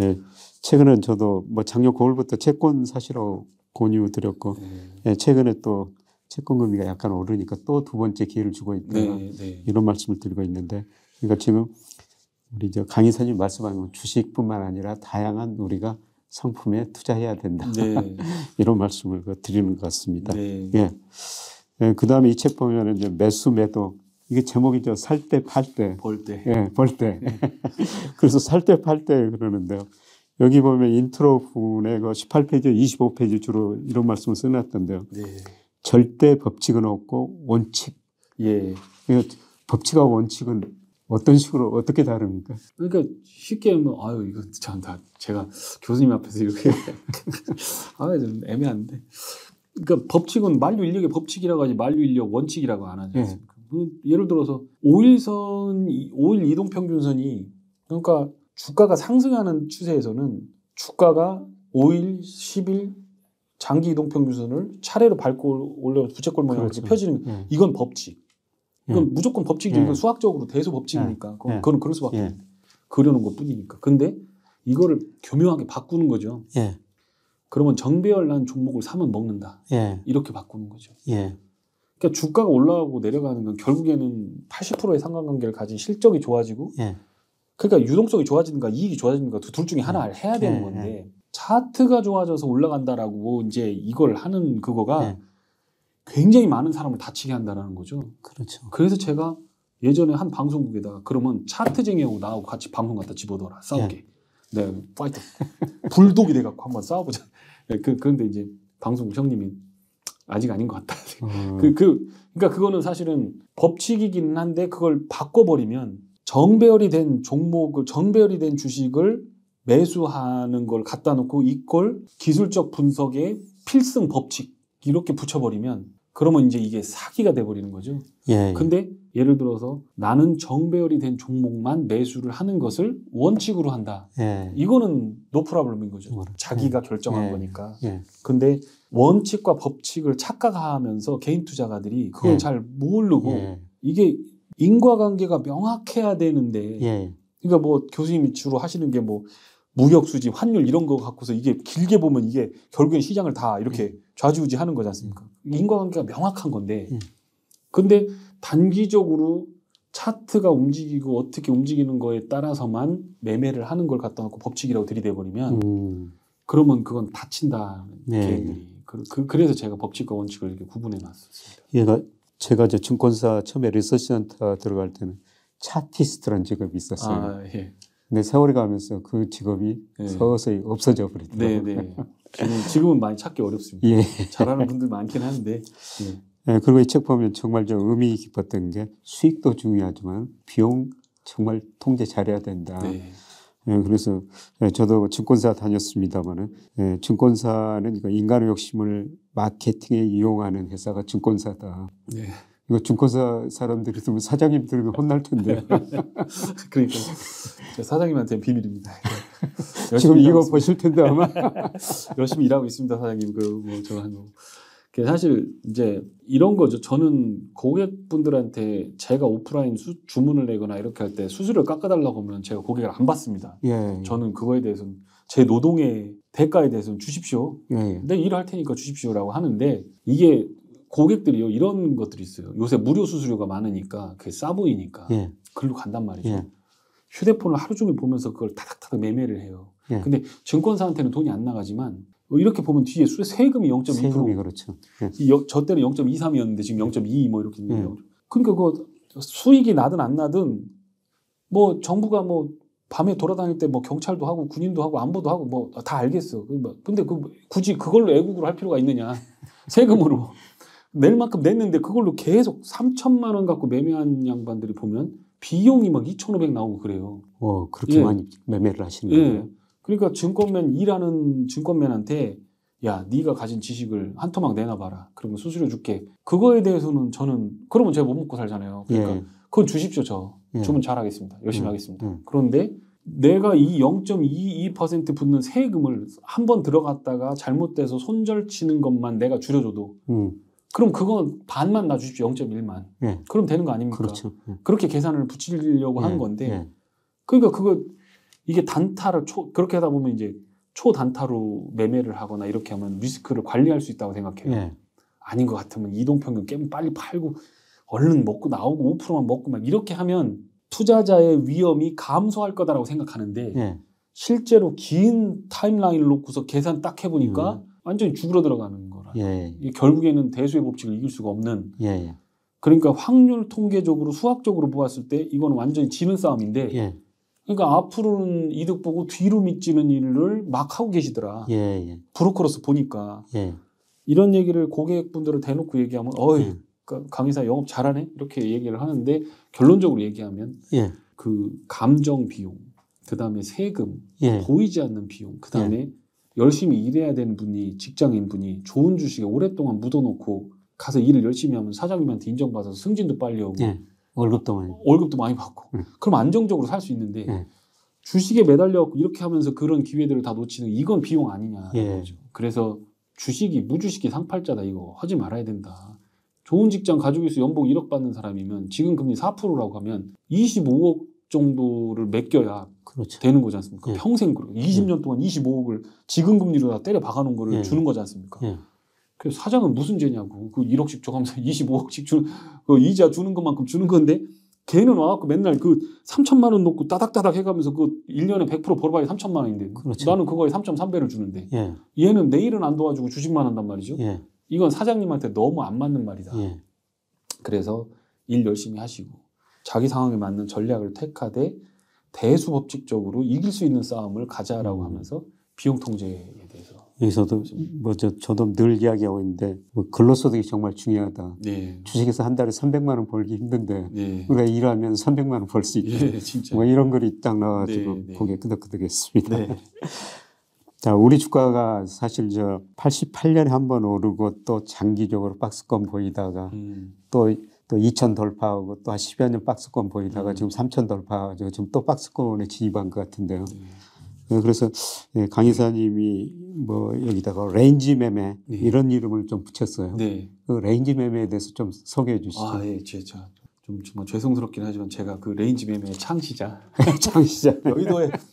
예. 최근에 저도 뭐 작년 9월부터 채권 사시라고 권유 드렸고 예. 최근에 또 채권 금리가 약간 오르니까 또 두 번째 기회를 주고 있다. 이런 말씀을 드리고 있는데 그러니까 지금 우리 강의사님 말씀하신 주식뿐만 아니라 다양한 우리가 상품에 투자해야 된다. 이런 말씀을 드리는 것 같습니다. 예. 예. 그 다음에 이 책 보면은 이제 매수 매도 이게 제목이 살 때 팔 때 벌 때. 예, 벌 때. 그래서 살 때 팔 때 그러는데요. 여기 보면 인트로 부분에 그 18페이지, 25페이지 주로 이런 말씀을 써놨던데요. 절대 법칙은 없고 원칙. 예. 그러니까 법칙하고 원칙은 어떤 식으로 어떻게 다릅니까? 그러니까 쉽게 하면 이거 참 다 제가 교수님 앞에서 이렇게 좀 애매한데. 그러니까 법칙은 만류인력의 법칙이라고 하지 만류인력 원칙이라고 안 하지 않습니까? 예를 들어서 5일 이동평균선이 그러니까 주가가 상승하는 추세에서는 주가가 5일, 10일 장기 이동평균선을 차례로 밟고 올려 부채꼴 모양으로 그렇죠. 펴지는 이건 법칙. 이건 무조건 법칙이죠. 이건 수학적으로 대수 법칙이니까. 그건 그럴 수밖에 없어요. 그려놓은 것 뿐이니까. 근데 이거를 교묘하게 바꾸는 거죠. 그러면 정배열난 종목을 사면 먹는다. 이렇게 바꾸는 거죠. 그러니까 주가가 올라가고 내려가는 건 결국에는 80%의 상관관계를 가진 실적이 좋아지고 그러니까 유동성이 좋아지는가 이익이 좋아지는가 둘 중에 하나를 해야 되는 건데 차트가 좋아져서 올라간다라고 이제 이걸 하는 그거가 굉장히 많은 사람을 다치게 한다는 거죠. 그렇죠. 그래서 제가 예전에 한 방송국에다가 그러면 차트쟁이하고 나하고 같이 방송 갖다 집어넣어라. 싸우게. 네, 파이터. 불독이 돼갖고 한번 싸워보자. 그런데 이제 방송국 형님이 아직 아닌 것 같다. 그러니까 그거는 사실은 법칙이긴 한데 그걸 바꿔버리면 정배열이 된 주식을 매수하는 걸 갖다 놓고 이걸 기술적 분석의 필승 법칙 이렇게 붙여버리면 그러면 이제 이게 사기가 돼버리는 거죠. 근데 예를 들어서 나는 정배열이 된 종목만 매수를 하는 것을 원칙으로 한다. 이거는 노 프로블럼인 거죠. 자기가 결정한 거니까. 근데 원칙과 법칙을 착각하면서 개인 투자가들이 그걸 잘 모르고 이게 인과관계가 명확해야 되는데 그러니까 뭐 교수님이 주로 하시는 게 뭐 무역 수지, 환율 이런 거 갖고서 이게 길게 보면 이게 결국엔 시장을 다 이렇게 좌지우지하는 거지 않습니까? 인과관계가 명확한 건데 근데 단기적으로 차트가 움직이고 어떻게 움직이는 거에 따라서만 매매를 하는 걸 갖다 놓고 법칙이라고 들이대버리면 그러면 그건 다친다. 개인들이. 그래서 제가 법칙과 원칙을 이렇게 구분해 놨었습니다. 제가 이제 증권사 처음에 리서치센터 들어갈 때는 차티스트라는 직업이 있었어요. 근데 세월이 가면서 그 직업이 서서히 없어져 버리더라고요. 지금은 많이 찾기 어렵습니다. 잘하는 분들 많긴 한데. 그리고 이 책 보면 정말 좀 의미 깊었던 게 수익도 중요하지만 비용 정말 통제 잘해야 된다. 그래서 저도 증권사 다녔습니다만은 증권사는 인간의 욕심을 마케팅에 이용하는 회사가 증권사다. 이거 증권사 사람들이 들으면 사장님 들으면 혼날 텐데. 그러니까 사장님한테는 비밀입니다. 지금 이거 보실 텐데 아마 열심히 일하고 있습니다, 사장님. 사실 이제 이런 거죠. 저는 고객분들한테 제가 오프라인 주문을 내거나 이렇게 할 때 수수료 깎아달라고 하면 제가 고객을 안 받습니다. 저는 그거에 대해서는 제 노동의 대가에 대해서는 주십시오. 내 일을 할 테니까 주십시오라고 하는데 이게 고객들이요 이런 것들이 있어요. 요새 무료 수수료가 많으니까 그게 싸 보이니까 글로 간단 말이죠. 휴대폰을 하루 종일 보면서 그걸 타닥타닥 매매를 해요. 근데 증권사한테는 돈이 안 나가지만 이렇게 보면 뒤에 세금이 0.2%. 세금이 그렇죠. 저 때는 0.23이었는데 지금 0.22 뭐 이렇게 있네요. 그러니까 그 수익이 나든 안 나든 뭐 정부가 뭐 밤에 돌아다닐 때 뭐 경찰도 하고 군인도 하고 안보도 하고 뭐 다 알겠어. 근데 굳이 그걸로 애국을 할 필요가 있느냐? 세금으로. 낼 만큼 냈는데 그걸로 계속 3천만 원 갖고 매매한 양반들이 보면 비용이 막 2,500 나오고 그래요. 그렇게 많이 매매를 하시는 거예요. 그러니까 일하는 증권맨한테 야, 네가 가진 지식을 한 토막 내놔봐라. 그러면 수수료 줄게. 그거에 대해서는 저는 그러면 제가 못 먹고 살잖아요. 그러니까 그건 주십시오. 주문 잘하겠습니다. 열심히 하겠습니다. 그런데 내가 이 0.22% 붙는 세금을 한 번 들어갔다가 잘못돼서 손절치는 것만 내가 줄여줘도 그럼 그건 반만 놔주십시오. 0.1만. 그럼 되는 거 아닙니까? 그렇죠. 그렇게 계산을 붙이려고 하는 건데 그러니까 이게 단타를 그렇게 하다 보면 이제 초단타로 매매를 하거나 이렇게 하면 리스크를 관리할 수 있다고 생각해요. 아닌 것 같으면 이동평균 깨면 빨리 팔고 얼른 먹고 나오고 5%만 먹고 막 이렇게 하면 투자자의 위험이 감소할 거다라고 생각하는데 실제로 긴 타임라인을 놓고서 계산 딱 해보니까 완전히 죽으러 들어가는 거라. 이게 결국에는 대수의 법칙을 이길 수가 없는. 그러니까 확률 통계적으로 수학적으로 보았을 때 이건 완전히 지는 싸움인데 그러니까 앞으로는 이득 보고 뒤로 밑지는 일을 막 하고 계시더라. 브로커로서 보니까. 이런 얘기를 고객분들을 대놓고 얘기하면 강의사 영업 잘하네? 이렇게 얘기를 하는데 결론적으로 얘기하면 그 감정 비용, 그 다음에 세금, 보이지 않는 비용, 그 다음에 열심히 일해야 되는 분이 직장인 분이 좋은 주식에 오랫동안 묻어놓고 가서 일을 열심히 하면 사장님한테 인정받아서 승진도 빨리 오고 월급도 많이 받고 그럼 안정적으로 살 수 있는데 주식에 매달려 이렇게 하면서 그런 기회들을 다 놓치는 이건 비용 아니냐. 그래서 주식이 무주식이 상팔자다. 이거 하지 말아야 된다. 좋은 직장 가지고 있어 연봉 1억 받는 사람이면 지금 금리 4%라고 하면 25억 정도를 맡겨야 되는 거지 않습니까? 평생 20년 동안 25억을 지금 금리로 다 때려 박아놓은 거를 주는 거지 않습니까? 그래서 사장은 무슨 죄냐고. 그 1억씩 줘가면서 25억씩 주는, 그 이자 주는 것만큼 주는 건데, 걔는 와갖고 맨날 그 3천만 원 놓고 따닥따닥 해가면서 그 1년에 100% 벌어봐야 3천만 원인데, 나는 그거에 3.3배를 주는데, 얘는 내일은 안 도와주고 주식만 한단 말이죠. 이건 사장님한테 너무 안 맞는 말이다. 그래서 일 열심히 하시고, 자기 상황에 맞는 전략을 택하되, 대수법칙적으로 이길 수 있는 싸움을 가자라고 하면서 비용 통제에 대해서. 여기서도 저도 늘 이야기하고 있는데 근로소득이 정말 중요하다. 주식에서 한 달에 300만 원 벌기 힘든데 우리가 일하면 300만 원 벌 수 있다. 진짜. 뭐 이런 글이 딱 나와가지고 고개 끄덕끄덕했습니다. 자, 우리 주가가 사실 88년에 한번 오르고 또 장기적으로 박스권 보이다가 또 2,000 돌파하고 또 한 10여 년 박스권 보이다가 지금 3,000 돌파하고 지금 또 박스권에 진입한 것 같은데요. 그래서 강 이사님이 여기다가 레인지 매매 이런 이름을 좀 붙였어요. 그 레인지 매매에 대해서 좀 소개해 주시죠. 제가 좀 정말 죄송스럽긴 하지만 제가 그 레인지 매매의 창시자,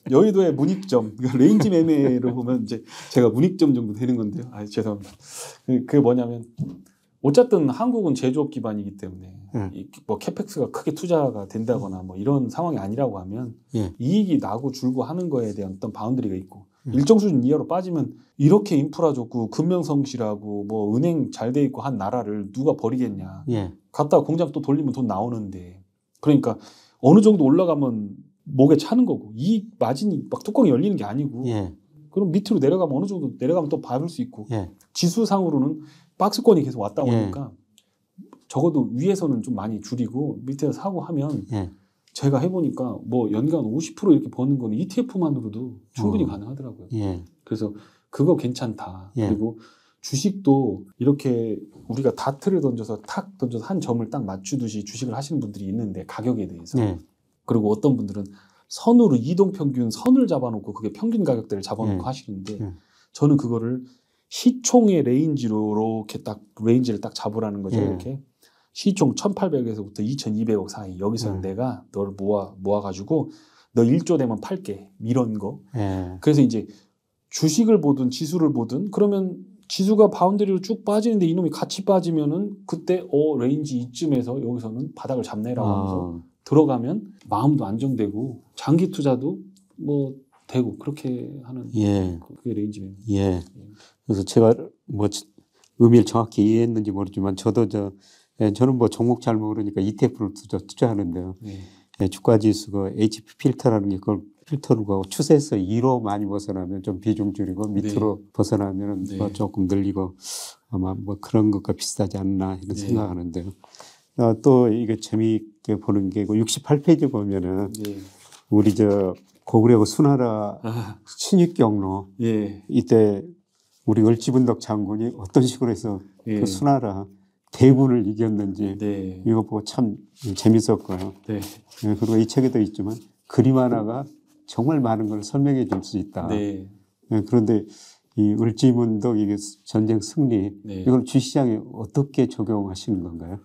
여의도의 문익점, 레인지 매매를 보면 이제 제가 문익점 정도 되는 건데요. 죄송합니다. 그게 뭐냐면 어쨌든 한국은 제조업 기반이기 때문에 뭐 캐펙스가 크게 투자가 된다거나 뭐 이런 상황이 아니라고 하면 이익이 나고 줄고 하는 거에 대한 어떤 바운더리가 있고 일정 수준 이하로 빠지면 이렇게 인프라 좋고 금명성실하고 뭐 은행 잘 돼 있고 한 나라를 누가 버리겠냐. 갔다가 공장 또 돌리면 돈 나오는데 그러니까 어느 정도 올라가면 목에 차는 거고 이익 마진이 막 뚜껑이 열리는 게 아니고 그럼 밑으로 내려가면 어느 정도 내려가면 또 밟을 수 있고 지수상으로는 박스권이 계속 왔다 오니까 적어도 위에서는 좀 많이 줄이고 밑에서 사고 하면 제가 해보니까 뭐 연간 50% 이렇게 버는 거는 ETF만으로도 충분히 가능하더라고요. 그래서 그거 괜찮다. 그리고 주식도 이렇게 우리가 다트를 던져서 한 점을 딱 맞추듯이 주식을 하시는 분들이 있는데 가격에 대해서 그리고 어떤 분들은 선으로 이동평균 선을 잡아놓고 그게 평균 가격대를 잡아놓고 하시는데 저는 그거를 시총의 레인지로 이렇게 딱 레인지를 딱 잡으라는 거죠. 이렇게 시총 1,800에서부터 2,200억 사이 여기서 내가 너를 모아가지고 너 1조 되면 팔게 이런 거. 그래서 이제 주식을 보든 지수를 보든 그러면 지수가 바운더리로 쭉 빠지는데 이놈이 같이 빠지면은 그때 레인지 이쯤에서 여기서는 바닥을 잡네라고 하면서 들어가면 마음도 안정되고 장기 투자도 뭐 되고 그렇게 하는 그게 레인지 매매. 그래서 제가 뭐 의미를 정확히 이해했는지 모르지만 저는 뭐 종목 잘 모르니까 ETF를 투자하는데요. 예, 주가지수가 HP 필터라는 게 그걸 필터로 가고 추세에서 2로 많이 벗어나면 좀 비중 줄이고 밑으로 네. 벗어나면 네. 조금 늘리고 아마 뭐 그런 것과 비슷하지 않나 이런 네. 생각하는데요. 또 이게 재미있게 보는 게 68페이지 보면은 네. 우리 고구려고 수나라 신익 경로 예. 이때 우리 을지문덕 장군이 어떤 식으로 해서 예. 그 수나라 대군을 이겼는지 네. 이거 보고 참 재밌었고요. 네. 네, 그리고 이 책에도 있지만 그림 하나가 정말 많은 걸 설명해 줄 수 있다. 네. 네, 그런데 이 을지문덕 이게 전쟁 승리 네. 이걸 주시장에 어떻게 적용하시는 건가요?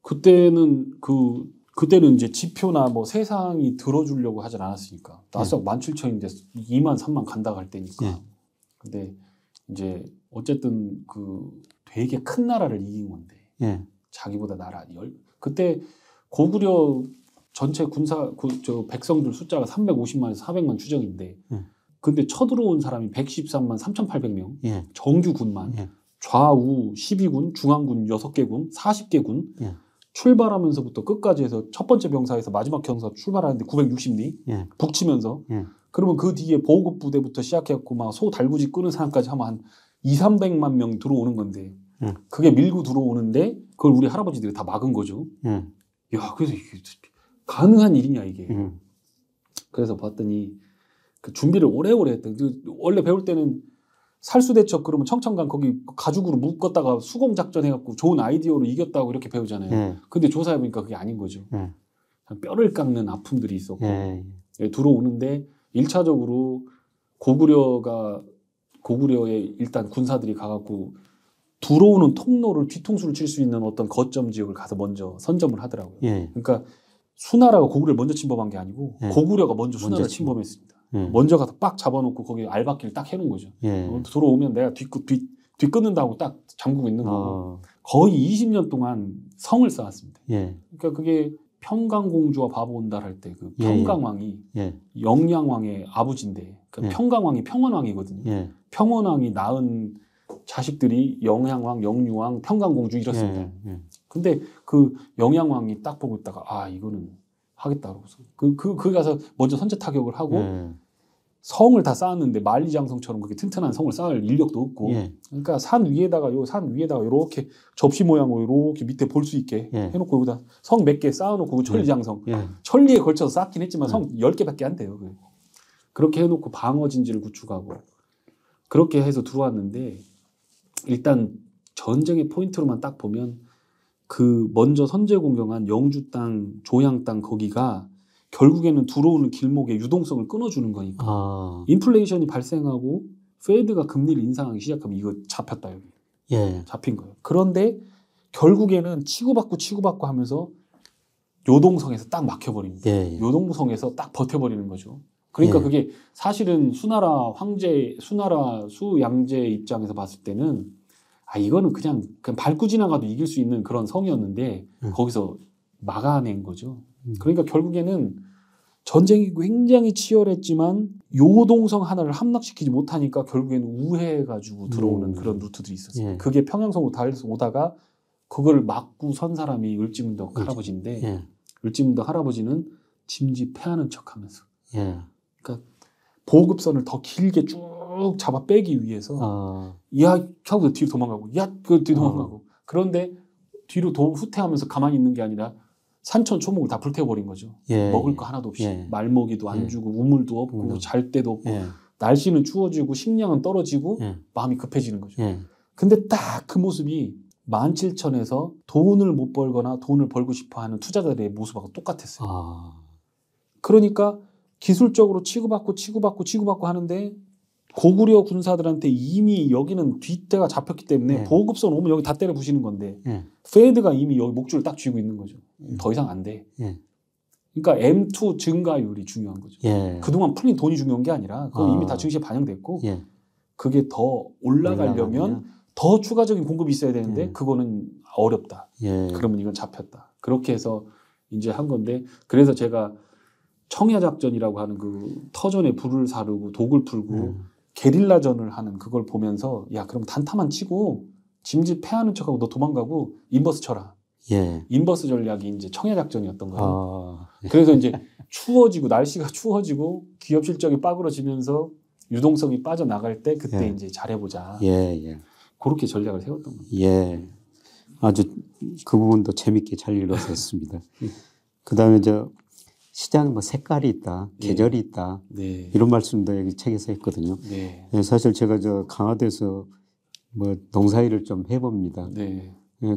그때는 이제 지표나 뭐 세상이 들어주려고 하진 않았으니까 나스닥 17,000인데 2만 3만 간다고 할 때니까. 네. 근데 이제 어쨌든 되게 큰 나라를 이긴 건데 네. 자기보다 나라 그때 고구려 전체 백성들 숫자가 350만에서 400만 추정인데 근데 쳐들어온 사람이 113만 3,800명 예. 정규 군만 예. 좌우 12군 중앙군 6개군 40개군 예. 출발하면서부터 끝까지 해서 첫 번째 병사에서 마지막 병사 출발하는데 960리 예. 북치면서 예. 그러면 그 뒤에 보급 부대부터 시작해갖고 막 소 달구지 끄는 사람까지 하면 한 200~300만 명 들어오는 건데 그게 밀고 들어오는데 그걸 우리 할아버지들이 다 막은 거죠. 야, 그래서 이게 가능한 일이냐 이게. 그래서 봤더니 그 준비를 오래오래 했던. 원래 배울 때는 살수대첩 그러면 청천강 거기 가죽으로 묶었다가 수공 작전 해갖고 좋은 아이디어로 이겼다고 이렇게 배우잖아요. 근데 조사해보니까 그게 아닌 거죠. 뼈를 깎는 아픔들이 있었고 들어오는데 1차적으로 고구려의 일단 군사들이 가갖고 들어오는 통로를 뒤통수를 칠 수 있는 어떤 거점 지역을 가서 먼저 선점을 하더라고요. 그러니까 수나라가 고구려를 먼저 침범한 게 아니고 고구려가 먼저 수나라를 침범했습니다. 먼저 가서 빡 잡아놓고 거기 알박기를 딱 해놓은 거죠. 들어오면 내가 뒤끊는다고 딱 잠그고 있는 거고 거의 20년 동안 성을 쌓았습니다. 그러니까 그게 평강공주와 바보 온달 할 때 그 평강왕이 영양왕의 아버지인데 그 평강왕이 평원왕이거든요. 평원왕이 낳은 자식들이 영양왕, 영유왕, 평강공주 이렇습니다. 근데 그 영양왕이 딱 보고 있다가 이거는 하겠다 그러고서 그 가서 먼저 선제 타격을 하고 성을 다 쌓았는데 만리장성처럼 그렇게 튼튼한 성을 쌓을 인력도 없고 그러니까 산 위에다가 이렇게 접시 모양으로 이렇게 밑에 볼 수 있게 해놓고 여기다 성 몇 개 쌓아놓고 그 천리장성 천리에 걸쳐서 쌓긴 했지만 성 10개밖에 안 돼요. 그렇게 해놓고 방어 진지를 구축하고 그렇게 해서 들어왔는데 일단 전쟁의 포인트로만 딱 보면 그 먼저 선제 공격한 영주 땅, 조양 땅 거기가 결국에는 들어오는 길목의 유동성을 끊어주는 거니까 인플레이션이 발생하고 페드가 금리를 인상하기 시작하면 이거 잡혔다 여기 잡힌 거예요. 그런데 결국에는 치고받고 하면서 요동성에서 딱 막혀버립니다. 요동성에서 딱 버텨버리는 거죠. 그러니까 그게 사실은 수나라 수양제 입장에서 봤을 때는 이거는 그냥 밟고 지나가도 이길 수 있는 그런 성이었는데 거기서 막아낸 거죠. 그러니까 결국에는 전쟁이 굉장히 치열했지만 요동성 하나를 함락시키지 못하니까 결국에는 우회해가지고 들어오는 그런 루트들이 있었어요. 그게 평양성으로 달려서 오다가 그걸 막고 선 사람이 을지문덕 할아버지인데 을지문덕 할아버지는 짐짓 패하는 척하면서 그러니까 보급선을 더 길게 쭉 잡아 빼기 위해서 하고 뒤로 도망가고 뒤로 도망가고 그런데 뒤로 후퇴하면서 가만히 있는 게 아니라 산천 초목을 다 불태워버린 거죠. 먹을 거 하나도 없이 말먹이도 안 주고 우물도 없고 잘 데도 없고 날씨는 추워지고 식량은 떨어지고 마음이 급해지는 거죠. 근데 딱 그 모습이 17,000에서 돈을 못 벌거나 돈을 벌고 싶어하는 투자자들의 모습하고 똑같았어요. 그러니까 기술적으로 치고받고 하는데 고구려 군사들한테 이미 여기는 뒷대가 잡혔기 때문에 보급선 오면 여기 다 때려 부시는 건데 페드가 이미 여기 목줄을 딱 쥐고 있는 거죠. 더 이상 안 돼. 그러니까 M2 증가율이 중요한 거죠. 그동안 풀린 돈이 중요한 게 아니라 그건 이미 다 증시에 반영됐고 그게 더 올라가려면 더 추가적인 공급이 있어야 되는데 그거는 어렵다. 그러면 이건 잡혔다. 그렇게 해서 이제 한 건데 그래서 제가 청야작전이라고 하는 그 터전에 불을 사르고 독을 풀고 게릴라전을 하는 그걸 보면서 그럼 단타만 치고 짐짓 패하는 척하고 너 도망가고 인버스 쳐라. 예. 인버스 전략이 이제 청해 작전이었던 거예요. 그래서 이제 추워지고 날씨가 추워지고 기업 실적이 빠그러지면서 유동성이 빠져나갈 때 그때 이제 잘해보자. 그렇게 전략을 세웠던 겁니다. 아주 그 부분도 재밌게 잘 읽었었습니다. 그다음에 시장 색깔이 있다, 계절이 있다, 이런 말씀도 여기 책에서 했거든요. 사실 제가 강화도에서 농사일을 좀 해봅니다.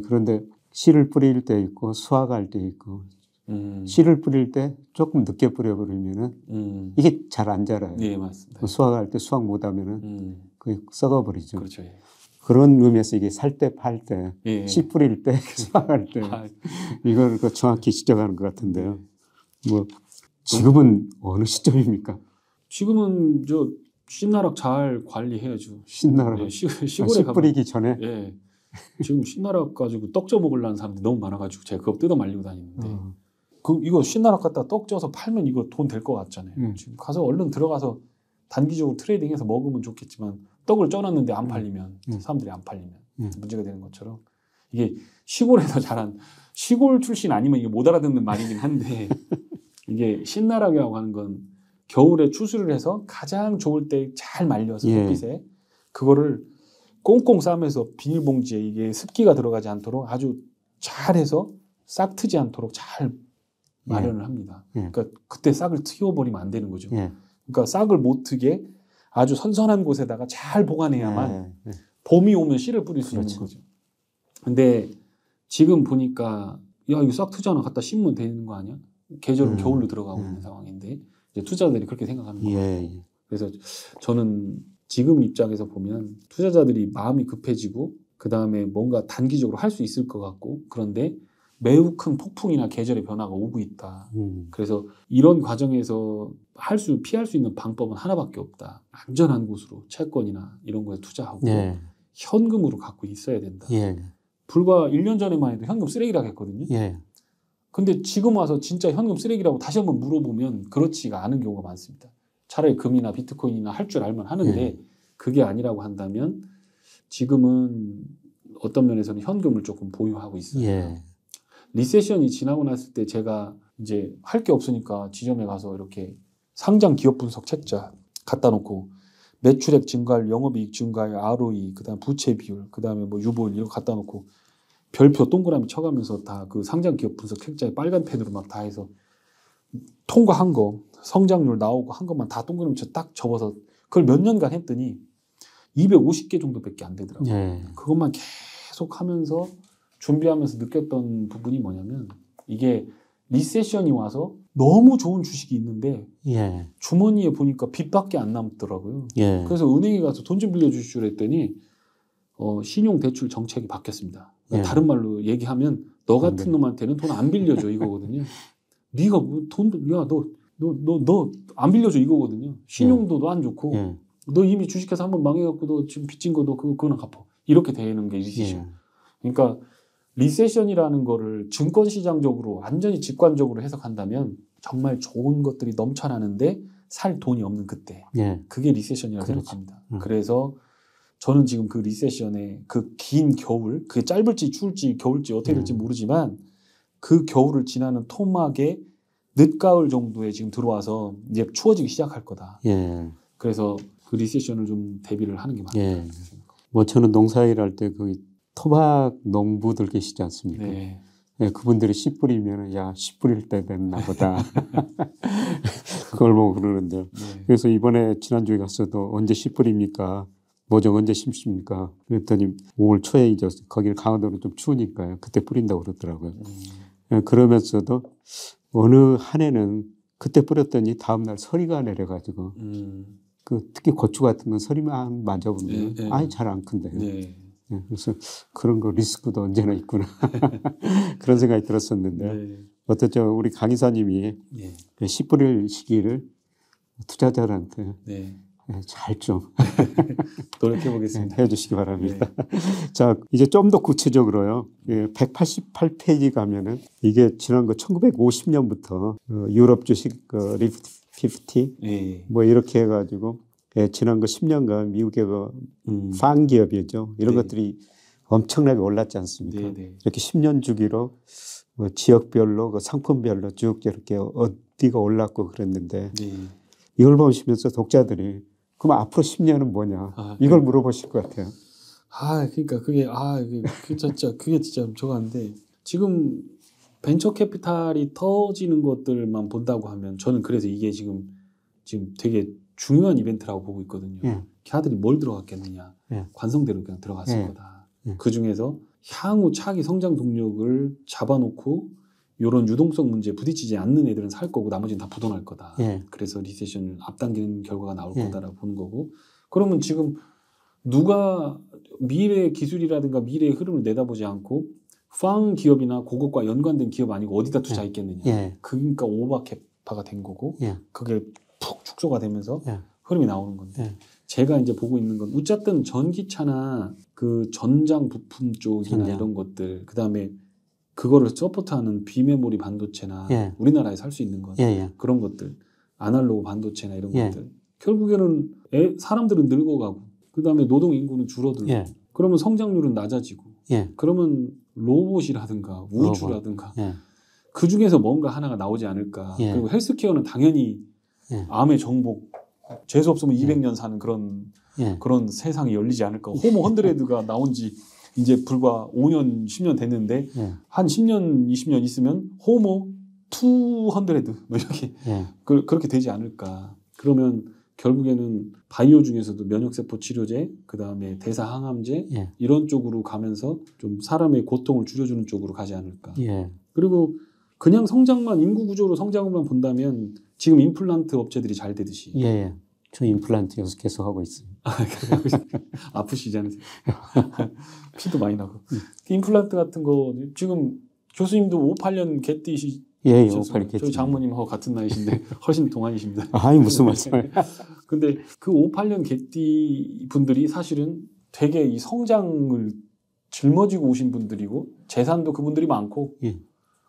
그런데 씨를 뿌릴 때 있고 수확할 때 있고 씨를 뿌릴 때 조금 늦게 뿌려버리면은 이게 잘 안 자라요. 맞습니다. 수확할 때 수확 못하면은 그게 썩어버리죠. 그렇죠. 그런 의미에서 이게 살 때, 팔 때, 씨 뿌릴 때, 수확할 때 이걸 정확히 지적하는 것 같은데요. 지금은 어느 시점입니까? 지금은 신나락 잘 관리해야죠. 신나락. 시골에 씨 뿌리기 전에. 지금 신나락 가지고 떡 쪄 먹으려는 사람들이 너무 많아가지고 제가 그거 뜯어 말리고 다니는데 이거 신나락 갖다 떡 쪄서 팔면 이거 돈 될 것 같잖아요. 지금 가서 얼른 들어가서 단기적으로 트레이딩해서 먹으면 좋겠지만 떡을 쪄놨는데 안 팔리면 사람들이 안 팔리면 문제가 되는 것처럼 이게 시골에서 자란 시골 출신 아니면 이게 못 알아듣는 말이긴 한데 이게 신나락이라고 하는 건 겨울에 추수를 해서 가장 좋을 때 잘 말려서 햇빛에 그거를 꽁꽁 싸면서 비닐봉지에 이게 습기가 들어가지 않도록 아주 잘해서 싹 트지 않도록 잘 마련을 합니다. 그러니까 그때 싹을 틔워버리면 안 되는 거죠. 그러니까 싹을 못 트게 아주 선선한 곳에다가 잘 보관해야만 봄이 오면 씨를 뿌릴 수 있는 거죠. 근데 지금 보니까 야 이거 싹 트잖아 갖다 심으면 되는 거 아니야? 계절은 겨울로 들어가고 있는 상황인데 이제 투자자들이 그렇게 생각하는 거예요. 그래서 저는 지금 입장에서 보면 투자자들이 마음이 급해지고 그 다음에 뭔가 단기적으로 할 수 있을 것 같고 그런데 매우 큰 폭풍이나 계절의 변화가 오고 있다. 그래서 이런 과정에서 피할 수 있는 방법은 하나밖에 없다. 안전한 곳으로 채권이나 이런 거에 투자하고 현금으로 갖고 있어야 된다. 불과 1년 전에만 해도 현금 쓰레기라고 했거든요. 근데 지금 와서 진짜 현금 쓰레기라고 다시 한번 물어보면 그렇지가 않은 경우가 많습니다. 차라리 금이나 비트코인이나 할 줄 알면 하는데 그게 아니라고 한다면 지금은 어떤 면에서는 현금을 조금 보유하고 있어요. 리세션이 지나고 났을 때 제가 이제 할 게 없으니까 지점에 가서 이렇게 상장 기업 분석 책자 갖다 놓고 매출액 증가율, 영업이익 증가율, ROE, 그다음 부채 비율, 그다음에 유보율 이런 거 갖다 놓고 별표 동그라미 쳐가면서 다 그 상장 기업 분석 책자에 빨간 펜으로 막 다 해서 통과한 거, 성장률 나오고 한 것만 다 동그라미 쳐 딱 접어서 그걸 몇 년간 했더니 250개 정도밖에 안 되더라고요. 그것만 계속 하면서 준비하면서 느꼈던 부분이 뭐냐면 이게 리세션이 와서 너무 좋은 주식이 있는데 주머니에 보니까 빚밖에 안 남더라고요. 그래서 은행에 가서 돈 좀 빌려주시오 했더니 신용대출 정책이 바뀌었습니다. 그러니까 다른 말로 얘기하면 너 같은 놈한테는 돈 안 빌려줘 이거거든요. 네가 뭐 너 안 빌려줘 이거거든요. 신용도도 안 좋고 너 이미 주식회사 한번 망해갖고 너 지금 빚진 거 너 그거나 갚아. 이렇게 되는 게 리세션. 그러니까 리세션이라는 거를 증권시장적으로 완전히 직관적으로 해석한다면 정말 좋은 것들이 넘쳐나는데 살 돈이 없는 그때. 그게 리세션이라고 생각합니다. 그래서 저는 지금 그 리세션의 그 긴 겨울, 그게 짧을지 추울지 겨울지 어떻게 될지 모르지만 그 겨울을 지나는 토막의 늦가을 정도에 지금 들어와서 이제 추워지기 시작할 거다. 그래서 그 리세션을 좀 대비를 하는 게 맞다. 저는 농사일 할 때 그 토막 농부들 계시지 않습니까? 그분들이 씨 뿌리면 씨 뿌릴 때 됐나 보다. 그걸 보고 그러는데요. 그래서 이번에 지난주에 갔어도 언제 씨 뿌립니까? 모종 언제 심습니까? 그랬더니 5월 초에 이제 거기를 강화도는 좀 추우니까요. 그때 뿌린다고 그러더라고요. 그러면서도 어느 한 해는 그때 뿌렸더니 다음날 서리가 내려가지고 특히 고추 같은 건 서리만 맞아보면 아예 잘 안 큰데. 그래서 그런 거 리스크도 언제나 있구나. 그런 생각이 들었었는데 어떻죠? 우리 강 이사님이 씨 뿌릴 시기를 투자자들한테 잘 좀 노력해 보겠습니다. 해주시기 바랍니다. 자, 이제 좀 더 구체적으로요. 188페이지 가면은 이게 지난 거 1950년부터 유럽 주식 리프트 50 뭐 이렇게 해가지고 지난 거 10년간 미국의 판 기업이죠. 이런 것들이 엄청나게 올랐지 않습니까? 네네. 이렇게 10년 주기로 뭐 지역별로 그 상품별로 쭉 이렇게 어디가 올랐고 그랬는데 네. 이걸 보시면서 독자들이 그럼 앞으로 10년은 뭐냐 이걸 물어보실 것 같아요. 그러니까 그게 진짜 저거한데 지금 벤처 캐피탈이 터지는 것들만 본다고 하면 저는 그래서 이게 지금 되게 중요한 이벤트라고 보고 있거든요. 걔들이 뭘 들어갔겠느냐. 관성대로 그냥 들어갔을 거다. 그 중에서 향후 차기 성장 동력을 잡아놓고 이런 유동성 문제에 부딪히지 않는 애들은 살 거고 나머지는 다 부도날 거다. 그래서 리세션을 앞당기는 결과가 나올 거다라고 보는 거고 그러면 지금 누가 미래 기술이라든가 미래의 흐름을 내다보지 않고 팡 기업이나 그것과 연관된 기업 아니고 어디다 투자했겠느냐. 그러니까 오버캐파가 된 거고 그게 푹 축소가 되면서 흐름이 나오는 건데 제가 이제 보고 있는 건 어쨌든 전기차나 그 전장 부품 쪽이나 이런 것들 그다음에 그거를 서포트하는 비메모리 반도체나 우리나라에 살 수 있는 것 그런 것들 아날로그 반도체나 이런 것들 결국에는 사람들은 늙어가고 그다음에 노동 인구는 줄어들고 그러면 성장률은 낮아지고 그러면 로봇이라든가 우주라든가 그 중에서 뭔가 하나가 나오지 않을까. 그리고 헬스케어는 당연히 암의 정복 재수 없으면 200년 사는 그런 세상이 열리지 않을까. 호모 헌드레드가 나온 지 이제 불과 5년 10년 됐는데 한 10년 20년 있으면 호모 200 뭐 이렇게 그렇게 되지 않을까. 그러면 결국에는 바이오 중에서도 면역세포 치료제, 그 다음에 대사항암제 이런 쪽으로 가면서 좀 사람의 고통을 줄여주는 쪽으로 가지 않을까. 그리고 그냥 성장만 인구 구조로 성장만 본다면 지금 임플란트 업체들이 잘 되듯이. 저 임플란트 여기서 계속 하고 있어요. 아프시지 않으세요? 피도 많이 나고. 임플란트 같은 거 지금 교수님도 58년 개띠시. 58 개띠. 저희 장모님하고 같은 나이신데 훨씬 동안이십니다. 아이 무슨 말씀을? 근데 그 58년 개띠 분들이 사실은 되게 이 성장을 짊어지고 오신 분들이고 재산도 그분들이 많고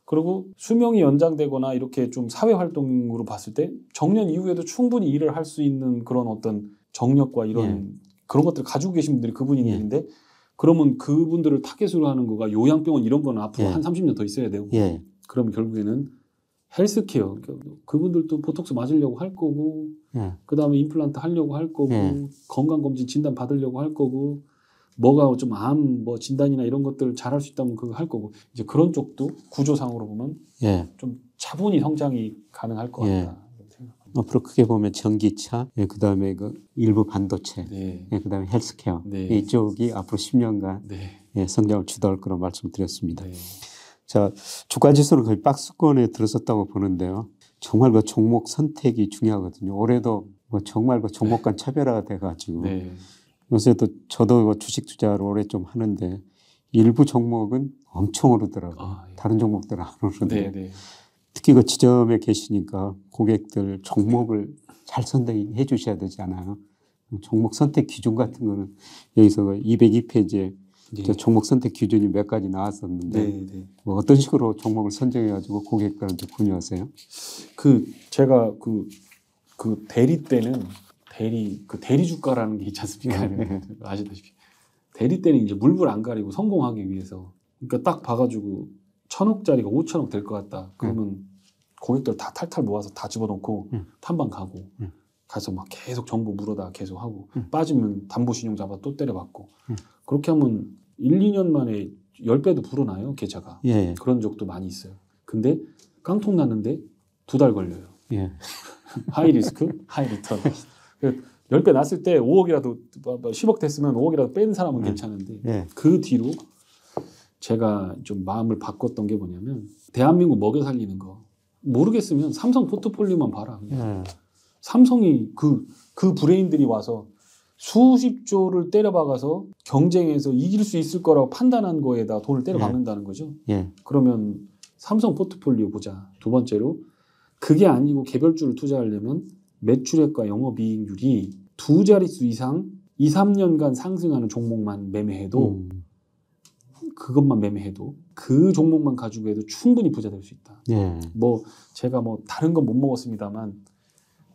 그리고 수명이 연장되거나 이렇게 좀 사회 활동으로 봤을 때 정년 이후에도 충분히 일을 할 수 있는 그런 어떤 정력과 이런 그런 것들을 가지고 계신 분들이 그분인데 그러면 그분들을 타겟으로 하는 거가 요양병원 이런 거는 앞으로 한 30년 더 있어야 되고 그러면 결국에는 헬스케어 그분들도 보톡스 맞으려고 할 거고 그 다음에 임플란트 하려고 할 거고 건강검진 진단 받으려고 할 거고 뭐가 좀 암 뭐 진단이나 이런 것들을 잘할 수 있다면 그거 할 거고 이제 그런 쪽도 구조상으로 보면 좀 차분히 성장이 가능할 것 같다. 앞으로 크게 보면 전기차, 그다음에 그 일부 반도체, 그다음에 헬스케어 이쪽이 앞으로 10년간 성장을 주도할 거라고 말씀드렸습니다. 자, 주가 지수는 거의 박스권에 들어섰다고 보는데요. 정말 그 종목 선택이 중요하거든요. 올해도 뭐 정말 그 종목 간 차별화가 돼가지고 요새도 저도 주식 투자를 올해 좀 하는데 일부 종목은 엄청 오르더라고요. 다른 종목들은 안 오르는데 특히 그 지점에 계시니까 고객들 종목을 잘 선택해 주셔야 되지 않아요? 종목 선택 기준 같은 거는 여기서 202페이지에 종목 선택 기준이 몇 가지 나왔었는데 뭐 어떤 식으로 종목을 선정해가지고 고객들한테 권유하세요? 제가 그 대리 때는 대리 주가라는 게 있지 않습니까? 아시다시피 대리 때는 이제 물불 안 가리고 성공하기 위해서 그러니까 딱 봐가지고 1,000억짜리가 5,000억 될 것 같다. 그러면 고객들 다 탈탈 모아서 다 집어넣고 탐방 가고 가서 막 계속 정보 물어다 계속 하고 빠지면 담보신용 잡아 또 때려받고 그렇게 하면 1, 2년 만에 10배도 불어나요 계좌가. 그런 적도 많이 있어요. 근데 깡통 났는데 2달 걸려요. 하이 리스크 하이 리턴. 10배 났을 때 5억이라도 10억 됐으면 5억이라도 뺀 사람은 괜찮은데 그 뒤로 제가 좀 마음을 바꿨던 게 뭐냐면 대한민국 먹여 살리는 거 모르겠으면 삼성 포트폴리오만 봐라. 삼성이 그 브레인들이 와서 수십조를 때려박아서 경쟁에서 이길 수 있을 거라고 판단한 거에다 돈을 때려박는다는 거죠. 그러면 삼성 포트폴리오 보자. 두 번째로 그게 아니고 개별주를 투자하려면 매출액과 영업이익률이 2자릿수 이상 2, 3년간 상승하는 종목만 매매해도 그것만 매매해도 그 종목만 가지고 해도 충분히 부자 될 수 있다. 뭐 제가 뭐 다른 건 못 먹었습니다만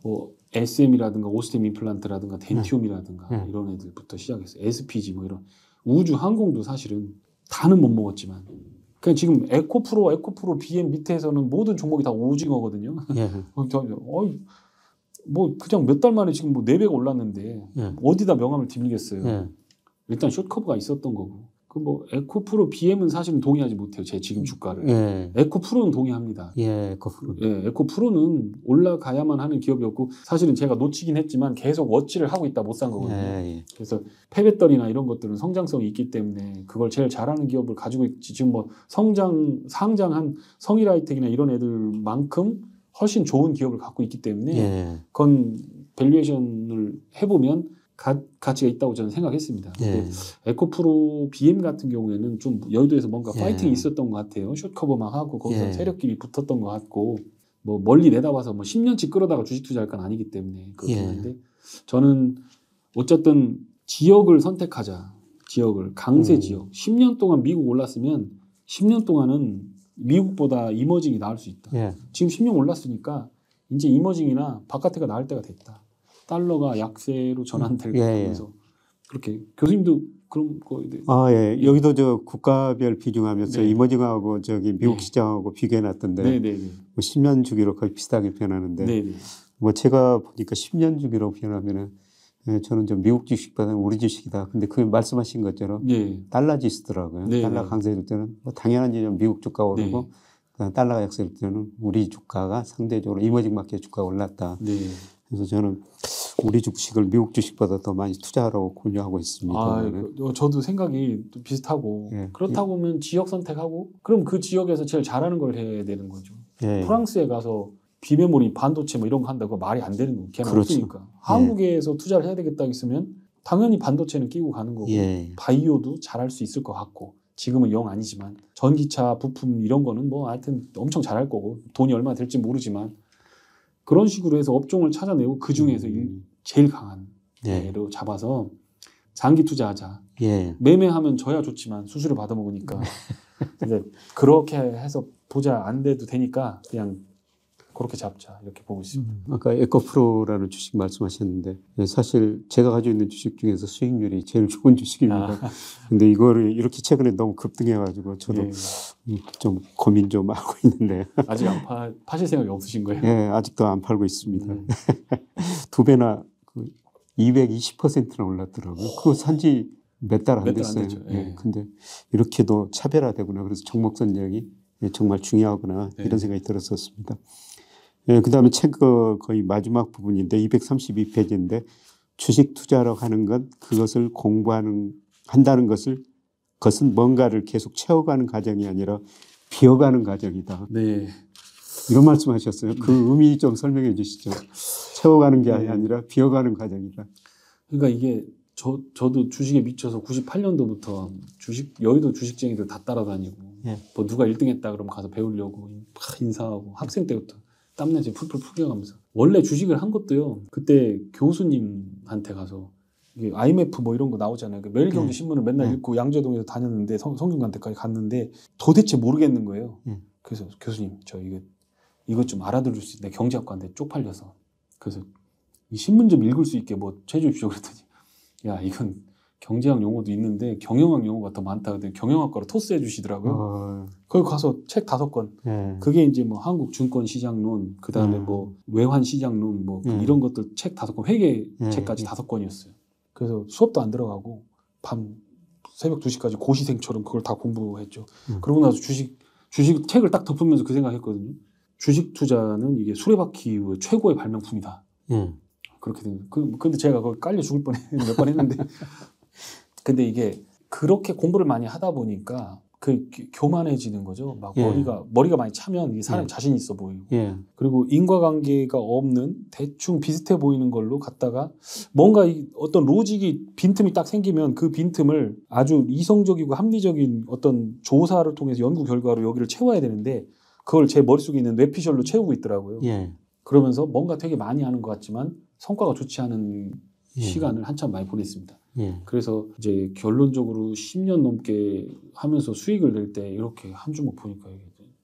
뭐 SM이라든가 오스템 임플란트라든가 덴티움이라든가 이런 애들부터 시작해서 SPG 뭐 이런 우주 항공도 사실은 다는 못 먹었지만 그냥 지금 에코프로 BM 밑에서는 모든 종목이 다 오징어거든요. 예. 뭐 그냥 몇 달 만에 지금 뭐 4배가 올랐는데 예. 어디다 명함을 드리겠어요. 예. 일단 숏커브가 있었던 거고. 그 뭐 에코프로 BM은 사실은 동의하지 못해요. 제 지금 주가를. 예. 에코프로는 동의합니다. 예, 에코프로. 예, 에코프로는 올라가야만 하는 기업이었고 사실은 제가 놓치긴 했지만 계속 워치를 하고 있다 못 산 거거든요. 예. 그래서 폐배떨이나 이런 것들은 성장성이 있기 때문에 그걸 제일 잘하는 기업을 가지고 있지. 지금 뭐 상장한 성일하이텍이나 이런 애들만큼 훨씬 좋은 기업을 갖고 있기 때문에 예. 그건 밸류에이션을 해보면 가치가 있다고 저는 생각했습니다. 예. 에코프로 BM 같은 경우에는 좀 여의도에서 뭔가 예. 파이팅이 있었던 것 같아요. 숏커버 막 하고 거기서 예. 세력끼리 붙었던 것 같고 뭐 멀리 내다봐서 뭐 10년치 끌어다가 주식 투자할 건 아니기 때문에 그렇긴 예. 한데 저는 어쨌든 지역을 선택하자. 지역을 강세 지역 10년 동안 미국 올랐으면 10년 동안은 미국보다 이머징이 나을 수 있다. 예. 지금 10년 올랐으니까 이제 이머징이나 바깥에가 나을 때가 됐다. 달러가 약세로 전환될 거면서 그렇게 교수님도 그런 거에 대해 예. 여기도 저 국가별 비중하면서 네. 이머징하고 저기 미국 네. 시장하고 비교해 놨던데 네네네. 뭐 10년 주기로 거의 비슷하게 변하는데 네네. 뭐 제가 보니까 10년 주기로 변하면은 저는 좀 미국 주식보다는 우리 주식이다. 근데 그 말씀하신 것처럼 네. 달러 지수더라고요. 네. 달러 강세일 때는 뭐 당연한지 미국 주가 오르고 네. 달러가 약세일 때는 우리 주가가 상대적으로 이머징 마켓 주가가 올랐다. 네. 그래서 저는 우리 주식을 미국 주식보다 더 많이 투자하라고 권유하고 있습니다. 저도 생각이 또 비슷하고 예. 그렇다고 하면 지역 선택하고 그럼 그 지역에서 제일 잘하는 걸 해야 되는 거죠. 예. 프랑스에 가서 비메모리 반도체 뭐 이런 거 한다고 말이 안 되는 거. 걔는 그렇죠. 없으니까. 한국에서 투자를 해야 되겠다 했으면 당연히 반도체는 끼고 가는 거고 예. 바이오도 잘할 수 있을 것 같고 지금은 영 아니지만 전기차 부품 이런 거는 뭐 하여튼 엄청 잘할 거고 돈이 얼마 될지 모르지만 그런 식으로 해서 업종을 찾아내고 그 중에서 제일 강한 애로 잡아서 장기 투자하자. 예. 매매하면 져야 좋지만 수수료 받아 먹으니까. 근데 그렇게 해서 보자 안 돼도 되니까 그냥 그렇게 잡자 이렇게 보고 있습니다. 아까 에코프로라는 주식 말씀하셨는데 사실 제가 가지고 있는 주식 중에서 수익률이 제일 좋은 주식입니다. 근데 이거를 이렇게 최근에 너무 급등해가지고 저도 좀 고민 좀 하고 있는데 아직 안 파실 생각이 없으신 거예요? 예, 아직도 안 팔고 있습니다. 2배나 220%나 올랐더라고요. 그거 산지 몇 달 안 됐어요. 예. 근데 이렇게도 차별화되구나. 그래서 종목 선정이 정말 중요하구나 이런 생각이 들었었습니다. 예, 그 다음에 책 거의 마지막 부분인데 232페이지인데 주식 투자라고 하는 건 그것을 한다는 것은 뭔가를 계속 채워가는 과정이 아니라 비워가는 과정이다. 네. 이런 말씀하셨어요. 그 의미 좀 설명해 주시죠. 채워가는 게 아니라 비워가는 과정이다. 그러니까 이게 저도 주식에 미쳐서 98년도부터 여의도 주식쟁이들 다 따라다니고 뭐 누가 1등했다 그러면 가서 배우려고 막 인사하고 학생 때부터 땀내지 풀풀 풀겨가면서 원래 주식을 한 것도요. 그때 교수님한테 가서 IMF 뭐 이런 거 나오잖아요. 매일경제 신문을 맨날 읽고 양재동에서 다녔는데 성균관대까지 갔는데 도대체 모르겠는 거예요. 그래서 교수님 저 이거 좀 알아들을 수 있는데 경제학과인데 쪽팔려서 그래서 이 신문 좀 읽을 수 있게 뭐 해주십시오 그랬더니 야 이건 경제학 용어도 있는데 경영학 용어가 더 많다. 근데 경영학과로 토스해 주시더라고요. 거기 가서 책 5권. 그게 이제 뭐 한국 증권 시장론, 그 다음에 뭐 외환 시장론, 뭐 이런 것들 책 5권, 회계 책까지 5권이었어요. 그래서 수업도 안 들어가고 새벽 2시까지 고시생처럼 그걸 다 공부했죠. 그러고 나서 주식 책을 딱 덮으면서 그 생각했거든요. 주식 투자는 이게 수레바퀴 이후에 최고의 발명품이다. 그렇게 된. 근데 제가 그걸 깔려 죽을 몇 번 했는데. 근데 이게 그렇게 공부를 많이 하다 보니까 그 교만해지는 거죠. 막 머리가 많이 차면 이게 사람 자신 있어 보이고. 그리고 인과관계가 없는 대충 비슷해 보이는 걸로 갖다가 뭔가 어떤 로직이 빈틈이 딱 생기면 그 빈틈을 아주 이성적이고 합리적인 어떤 조사를 통해서 연구 결과로 여기를 채워야 되는데 그걸 제 머릿속에 있는 뇌피셜로 채우고 있더라고요. 그러면서 뭔가 되게 많이 하는 것 같지만 성과가 좋지 않은 시간을 한참 많이 보냈습니다. 그래서 이제 결론적으로 10년 넘게 하면서 수익을 낼 때 이렇게 한 주먹 보니까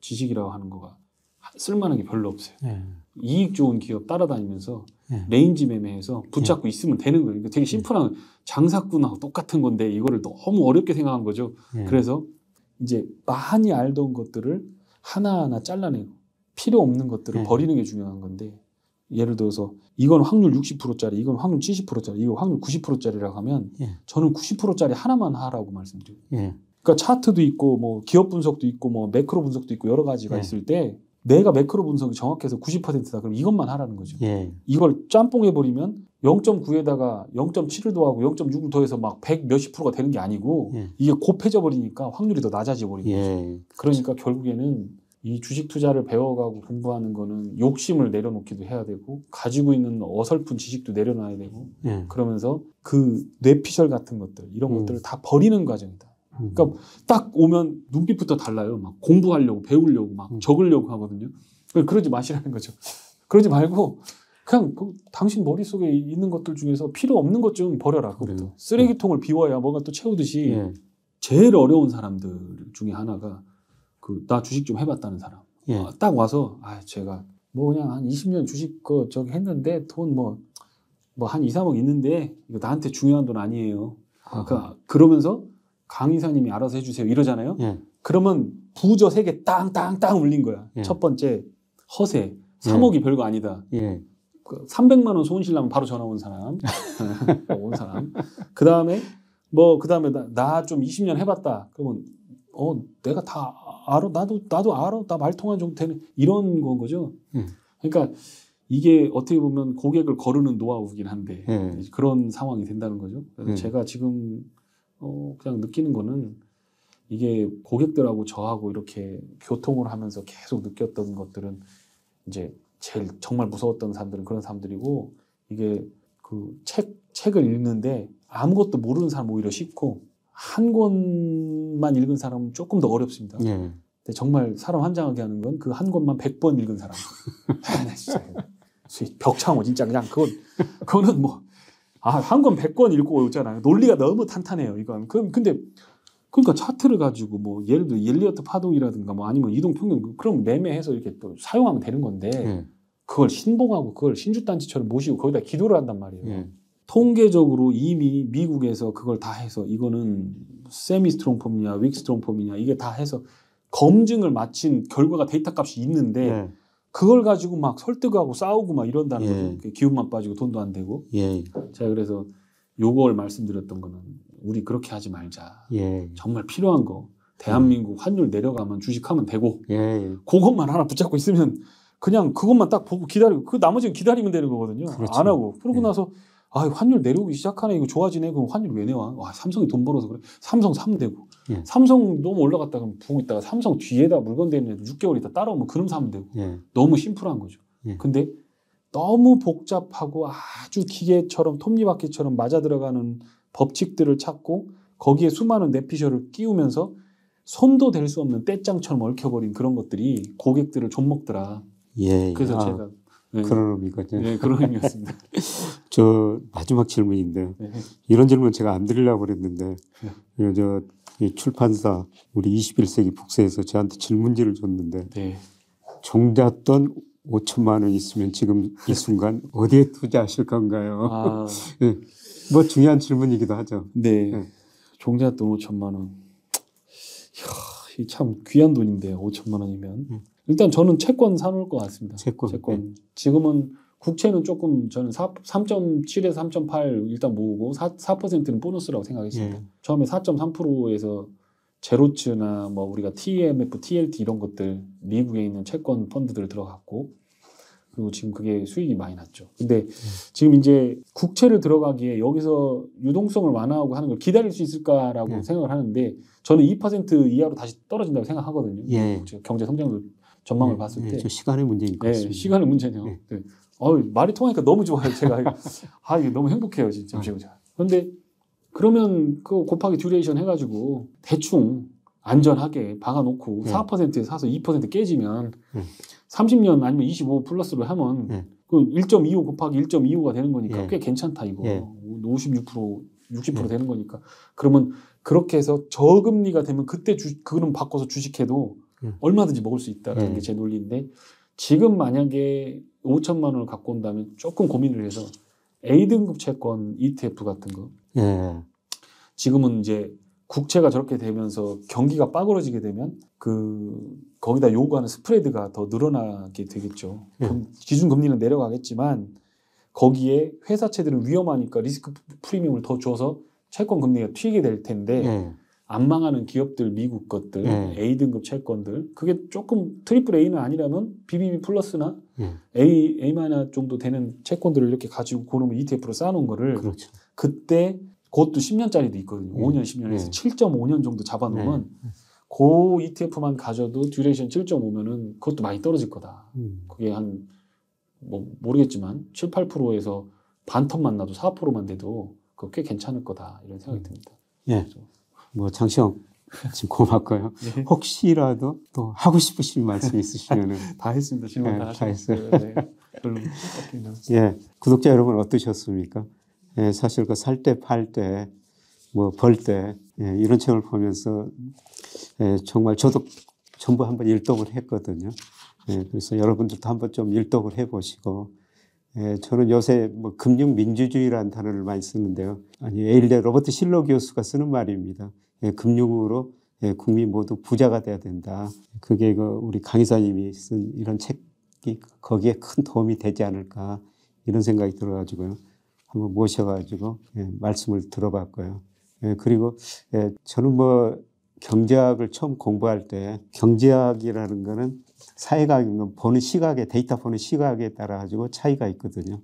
지식이라고 하는 거가 쓸만한 게 별로 없어요. 예. 이익 좋은 기업 따라다니면서 예. 레인지 매매해서 붙잡고 있으면 되는 거예요. 그러니까 되게 심플한 장사꾼하고 똑같은 건데 이거를 너무 어렵게 생각한 거죠. 예. 그래서 이제 많이 알던 것들을 하나하나 잘라내고 필요 없는 것들을 예. 버리는 게 중요한 건데 예를 들어서 이건 확률 60%짜리, 이건 확률 70%짜리, 이거 확률 90%짜리라고 하면 예. 저는 90%짜리 하나만 하라고 말씀드려요. 예. 그러니까 차트도 있고 뭐 기업 분석도 있고 뭐 매크로 분석도 있고 여러 가지가 예. 있을 때 내가 매크로 분석이 정확해서 90%다 그럼 이것만 하라는 거죠. 예. 이걸 짬뽕해 버리면 0.9에다가 0.7을 더하고 0.6을 더해서 막 100 몇십 프로가 되는 게 아니고 예. 이게 곱해져 버리니까 확률이 더 낮아져 버리는 거죠. 예. 그러니까 결국에는 이 주식 투자를 배워가고 공부하는 거는 욕심을 내려놓기도 해야 되고 가지고 있는 어설픈 지식도 내려놔야 되고 예. 그러면서 그 뇌피셜 같은 것들 이런 것들을 다 버리는 과정이다. 그러니까 딱 오면 눈빛부터 달라요. 막 공부하려고 배우려고 막 적으려고 하거든요. 그러지 마시라는 거죠. 그러지 말고 그냥 당신 머릿속에 있는 것들 중에서 필요 없는 것 좀 버려라. 그것도. 쓰레기통을 비워야 뭐가 또 채우듯이 예. 제일 어려운 사람들 중에 하나가 나 주식 좀 해봤다는 사람. 예. 딱 와서 제가 뭐 그냥 한 20년 주식 저기 했는데 돈 뭐 한 2, 3억 있는데 이거 나한테 중요한 돈 아니에요. 그러면서 강의사님이 알아서 해주세요 이러잖아요. 예. 그러면 부저 3개 땅땅땅 울린 거야. 예. 첫 번째 허세. 3억이 별거 아니다. 예. 300만 원 손실 나면 바로 전화 온 사람. 온 사람. 그다음에 나 좀 20년 해봤다. 그러면 내가 다 알아. 나도 알아. 나 말통한 정도 되는 이런 건 거죠. 그러니까 이게 어떻게 보면 고객을 거르는 노하우이긴 한데 그런 상황이 된다는 거죠. 그래서 제가 지금 그냥 느끼는 거는 이게 고객들하고 저하고 이렇게 교통을 하면서 계속 느꼈던 것들은 이제 제일 정말 무서웠던 사람들은 그런 사람들이고 이게 그 책을 읽는데 아무것도 모르는 사람 오히려 쉽고 한 권만 읽은 사람은 조금 더 어렵습니다. 예. 근데 정말 사람 환장하게 하는 건 그 한 권만 100번 읽은 사람. 진짜 벽창호 진짜 그냥 그거는 뭐 한 권 100권 읽고 있잖아요. 논리가 너무 탄탄해요. 이건 근데 그러니까 차트를 가지고 뭐 예를 들어 엘리어트 파동이라든가 뭐 아니면 이동 평균 그럼 매매해서 이렇게 또 사용하면 되는 건데 그걸 신봉하고 그걸 신주단지처럼 모시고 거기다 기도를 한단 말이에요. 통계적으로 이미 미국에서 그걸 다 해서 이거는 세미 스트롱 폼이냐 윅 스트롱 폼이냐 이게 다 해서 검증을 마친 결과가 데이터 값이 있는데 그걸 가지고 막 설득하고 싸우고 막 이런다는 거죠. 기운만 빠지고 돈도 안 되고. 제가 그래서 요걸 말씀드렸던 거는 우리 그렇게 하지 말자. 정말 필요한 거. 대한민국 환율 내려가면 주식하면 되고 그것만 하나 붙잡고 있으면 그냥 그것만 딱 보고 기다리고 그 나머지는 기다리면 되는 거거든요. 그렇죠. 안 하고. 그러고 나서 환율 내려오기 시작하네. 이거 좋아지네. 그럼 환율 왜 내와? 삼성이 돈 벌어서 그래. 삼성 사면 되고. 삼성 너무 올라갔다가 부고 있다가 삼성 뒤에다 물건 대는 애들 6개월 있다 따라오면 그럼 사면 되고. 너무 심플한 거죠. 근데 너무 복잡하고 아주 기계처럼 톱니바퀴처럼 맞아 들어가는 법칙들을 찾고 거기에 수많은 뇌피셜을 끼우면서 손도 댈 수 없는 떼짱처럼 얽혀버린 그런 것들이 고객들을 좀 먹더라. 그래서 제가 그런 의미거든요. 네, 그런 의미였습니다. 저 마지막 질문인데 이런 질문 제가 안 드리려고 그랬는데 이 출판사 우리 21세기 북새에서 저한테 질문지를 줬는데 종잣돈 5천만 원 있으면 지금 이 순간 어디에 투자하실 건가요? 뭐 중요한 질문이기도 하죠. 종잣돈 5천만 원. 이야, 참 귀한 돈인데 5천만 원이면. 일단 저는 채권 사놓을 것 같습니다. 채권. 지금은 국채는 조금 저는 3.7에서 3.8 일단 모으고 4%는 보너스라고 생각했습니다. 처음에 4.3%에서 제로츠나 뭐 우리가 TMF, TLT 이런 것들 미국에 있는 채권 펀드들 들어갔고 그리고 지금 그게 수익이 많이 났죠. 근데 지금 이제 국채를 들어가기에 여기서 유동성을 완화하고 하는 걸 기다릴 수 있을까라고 생각을 하는데 저는 2% 이하로 다시 떨어진다고 생각하거든요. 경제 성장률 전망을 봤을 때. 저 시간의 문제인 것 같습니다. 시간의 문제네요. 말이 통하니까 너무 좋아요. 제가 이게 너무 행복해요. 진짜. 그런데 그러면 그 곱하기 듀레이션 해가지고 대충 안전하게 박아놓고 4%에 사서 2% 깨지면 30년 아니면 25 플러스로 하면 그 1.25 곱하기 1.25가 되는 거니까 꽤 괜찮다 이거. 56% 60% 되는 거니까. 그러면 그렇게 해서 저금리가 되면 그때 그럼 바꿔서 주식해도 얼마든지 먹을 수 있다는 게 제 논리인데 지금 만약에 5천만 원을 갖고 온다면 조금 고민을 해서 A등급 채권 ETF 같은 거 지금은 이제 국채가 저렇게 되면서 경기가 빠그러지게 되면 거기다 요구하는 스프레드가 더 늘어나게 되겠죠. 기준금리는 내려가겠지만 거기에 회사채들은 위험하니까 리스크 프리미엄을 더 줘서 채권 금리가 튀게 될 텐데 안 망하는 기업들, 미국 것들, A등급 채권들 그게 조금 트리플 A는 아니라면 BBB 플러스나 A 마이너 정도 되는 채권들을 이렇게 가지고 고르면 ETF로 쌓아놓은 거를 그렇죠. 그때 그것도 10년짜리도 있거든요. 5년, 10년에서 7.5년 정도 잡아놓으면 그 ETF만 가져도 듀레이션 7.5면은 그것도 많이 떨어질 거다. 그게 모르겠지만 7, 8%에서 반 턴만 나도 4%만 돼도 그거 꽤 괜찮을 거다. 이런 생각이 듭니다. 예. 뭐 장시영 지금 고맙고요. 혹시라도 또 하고 싶으신 말씀 있으시면은 다 했습니다. 질문 다 했어요. 별로 예. 구독자 여러분 어떠셨습니까? 예, 사실 그 살 때, 팔 때, 뭐 벌 때, 이런 책을 보면서 정말 저도 전부 한번 일독을 했거든요. 그래서 여러분들도 한번 좀 일독을 해보시고, 저는 요새 뭐 금융 민주주의라는 단어를 많이 쓰는데요. 예일대 로버트 실러 교수가 쓰는 말입니다. 금융으로 국민 모두 부자가 돼야 된다. 그게 우리 강 이사님이 쓴 이런 책이 거기에 큰 도움이 되지 않을까 이런 생각이 들어가지고요. 한번 모셔가지고 말씀을 들어봤고요. 그리고 저는 뭐 경제학을 처음 공부할 때 경제학이라는 거는 사회학은 보는 시각에 데이터 보는 시각에 따라 가지고 차이가 있거든요.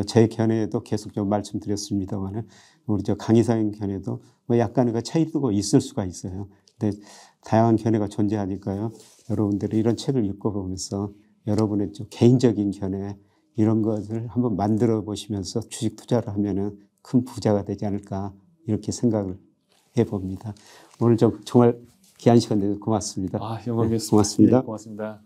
제 견해에도 계속 좀 말씀드렸습니다만은 우리 강 이사님 견해도 뭐 약간의 그 차이도 있을 수가 있어요. 근데 다양한 견해가 존재하니까요. 여러분들이 이런 책을 읽어보면서 여러분의 좀 개인적인 견해 이런 것을 한번 만들어 보시면서 주식 투자를 하면은 큰 부자가 되지 않을까 이렇게 생각을 해봅니다. 오늘 정말 귀한 시간 내서 고맙습니다. 영광이었습니다. 고맙습니다. 고맙습니다.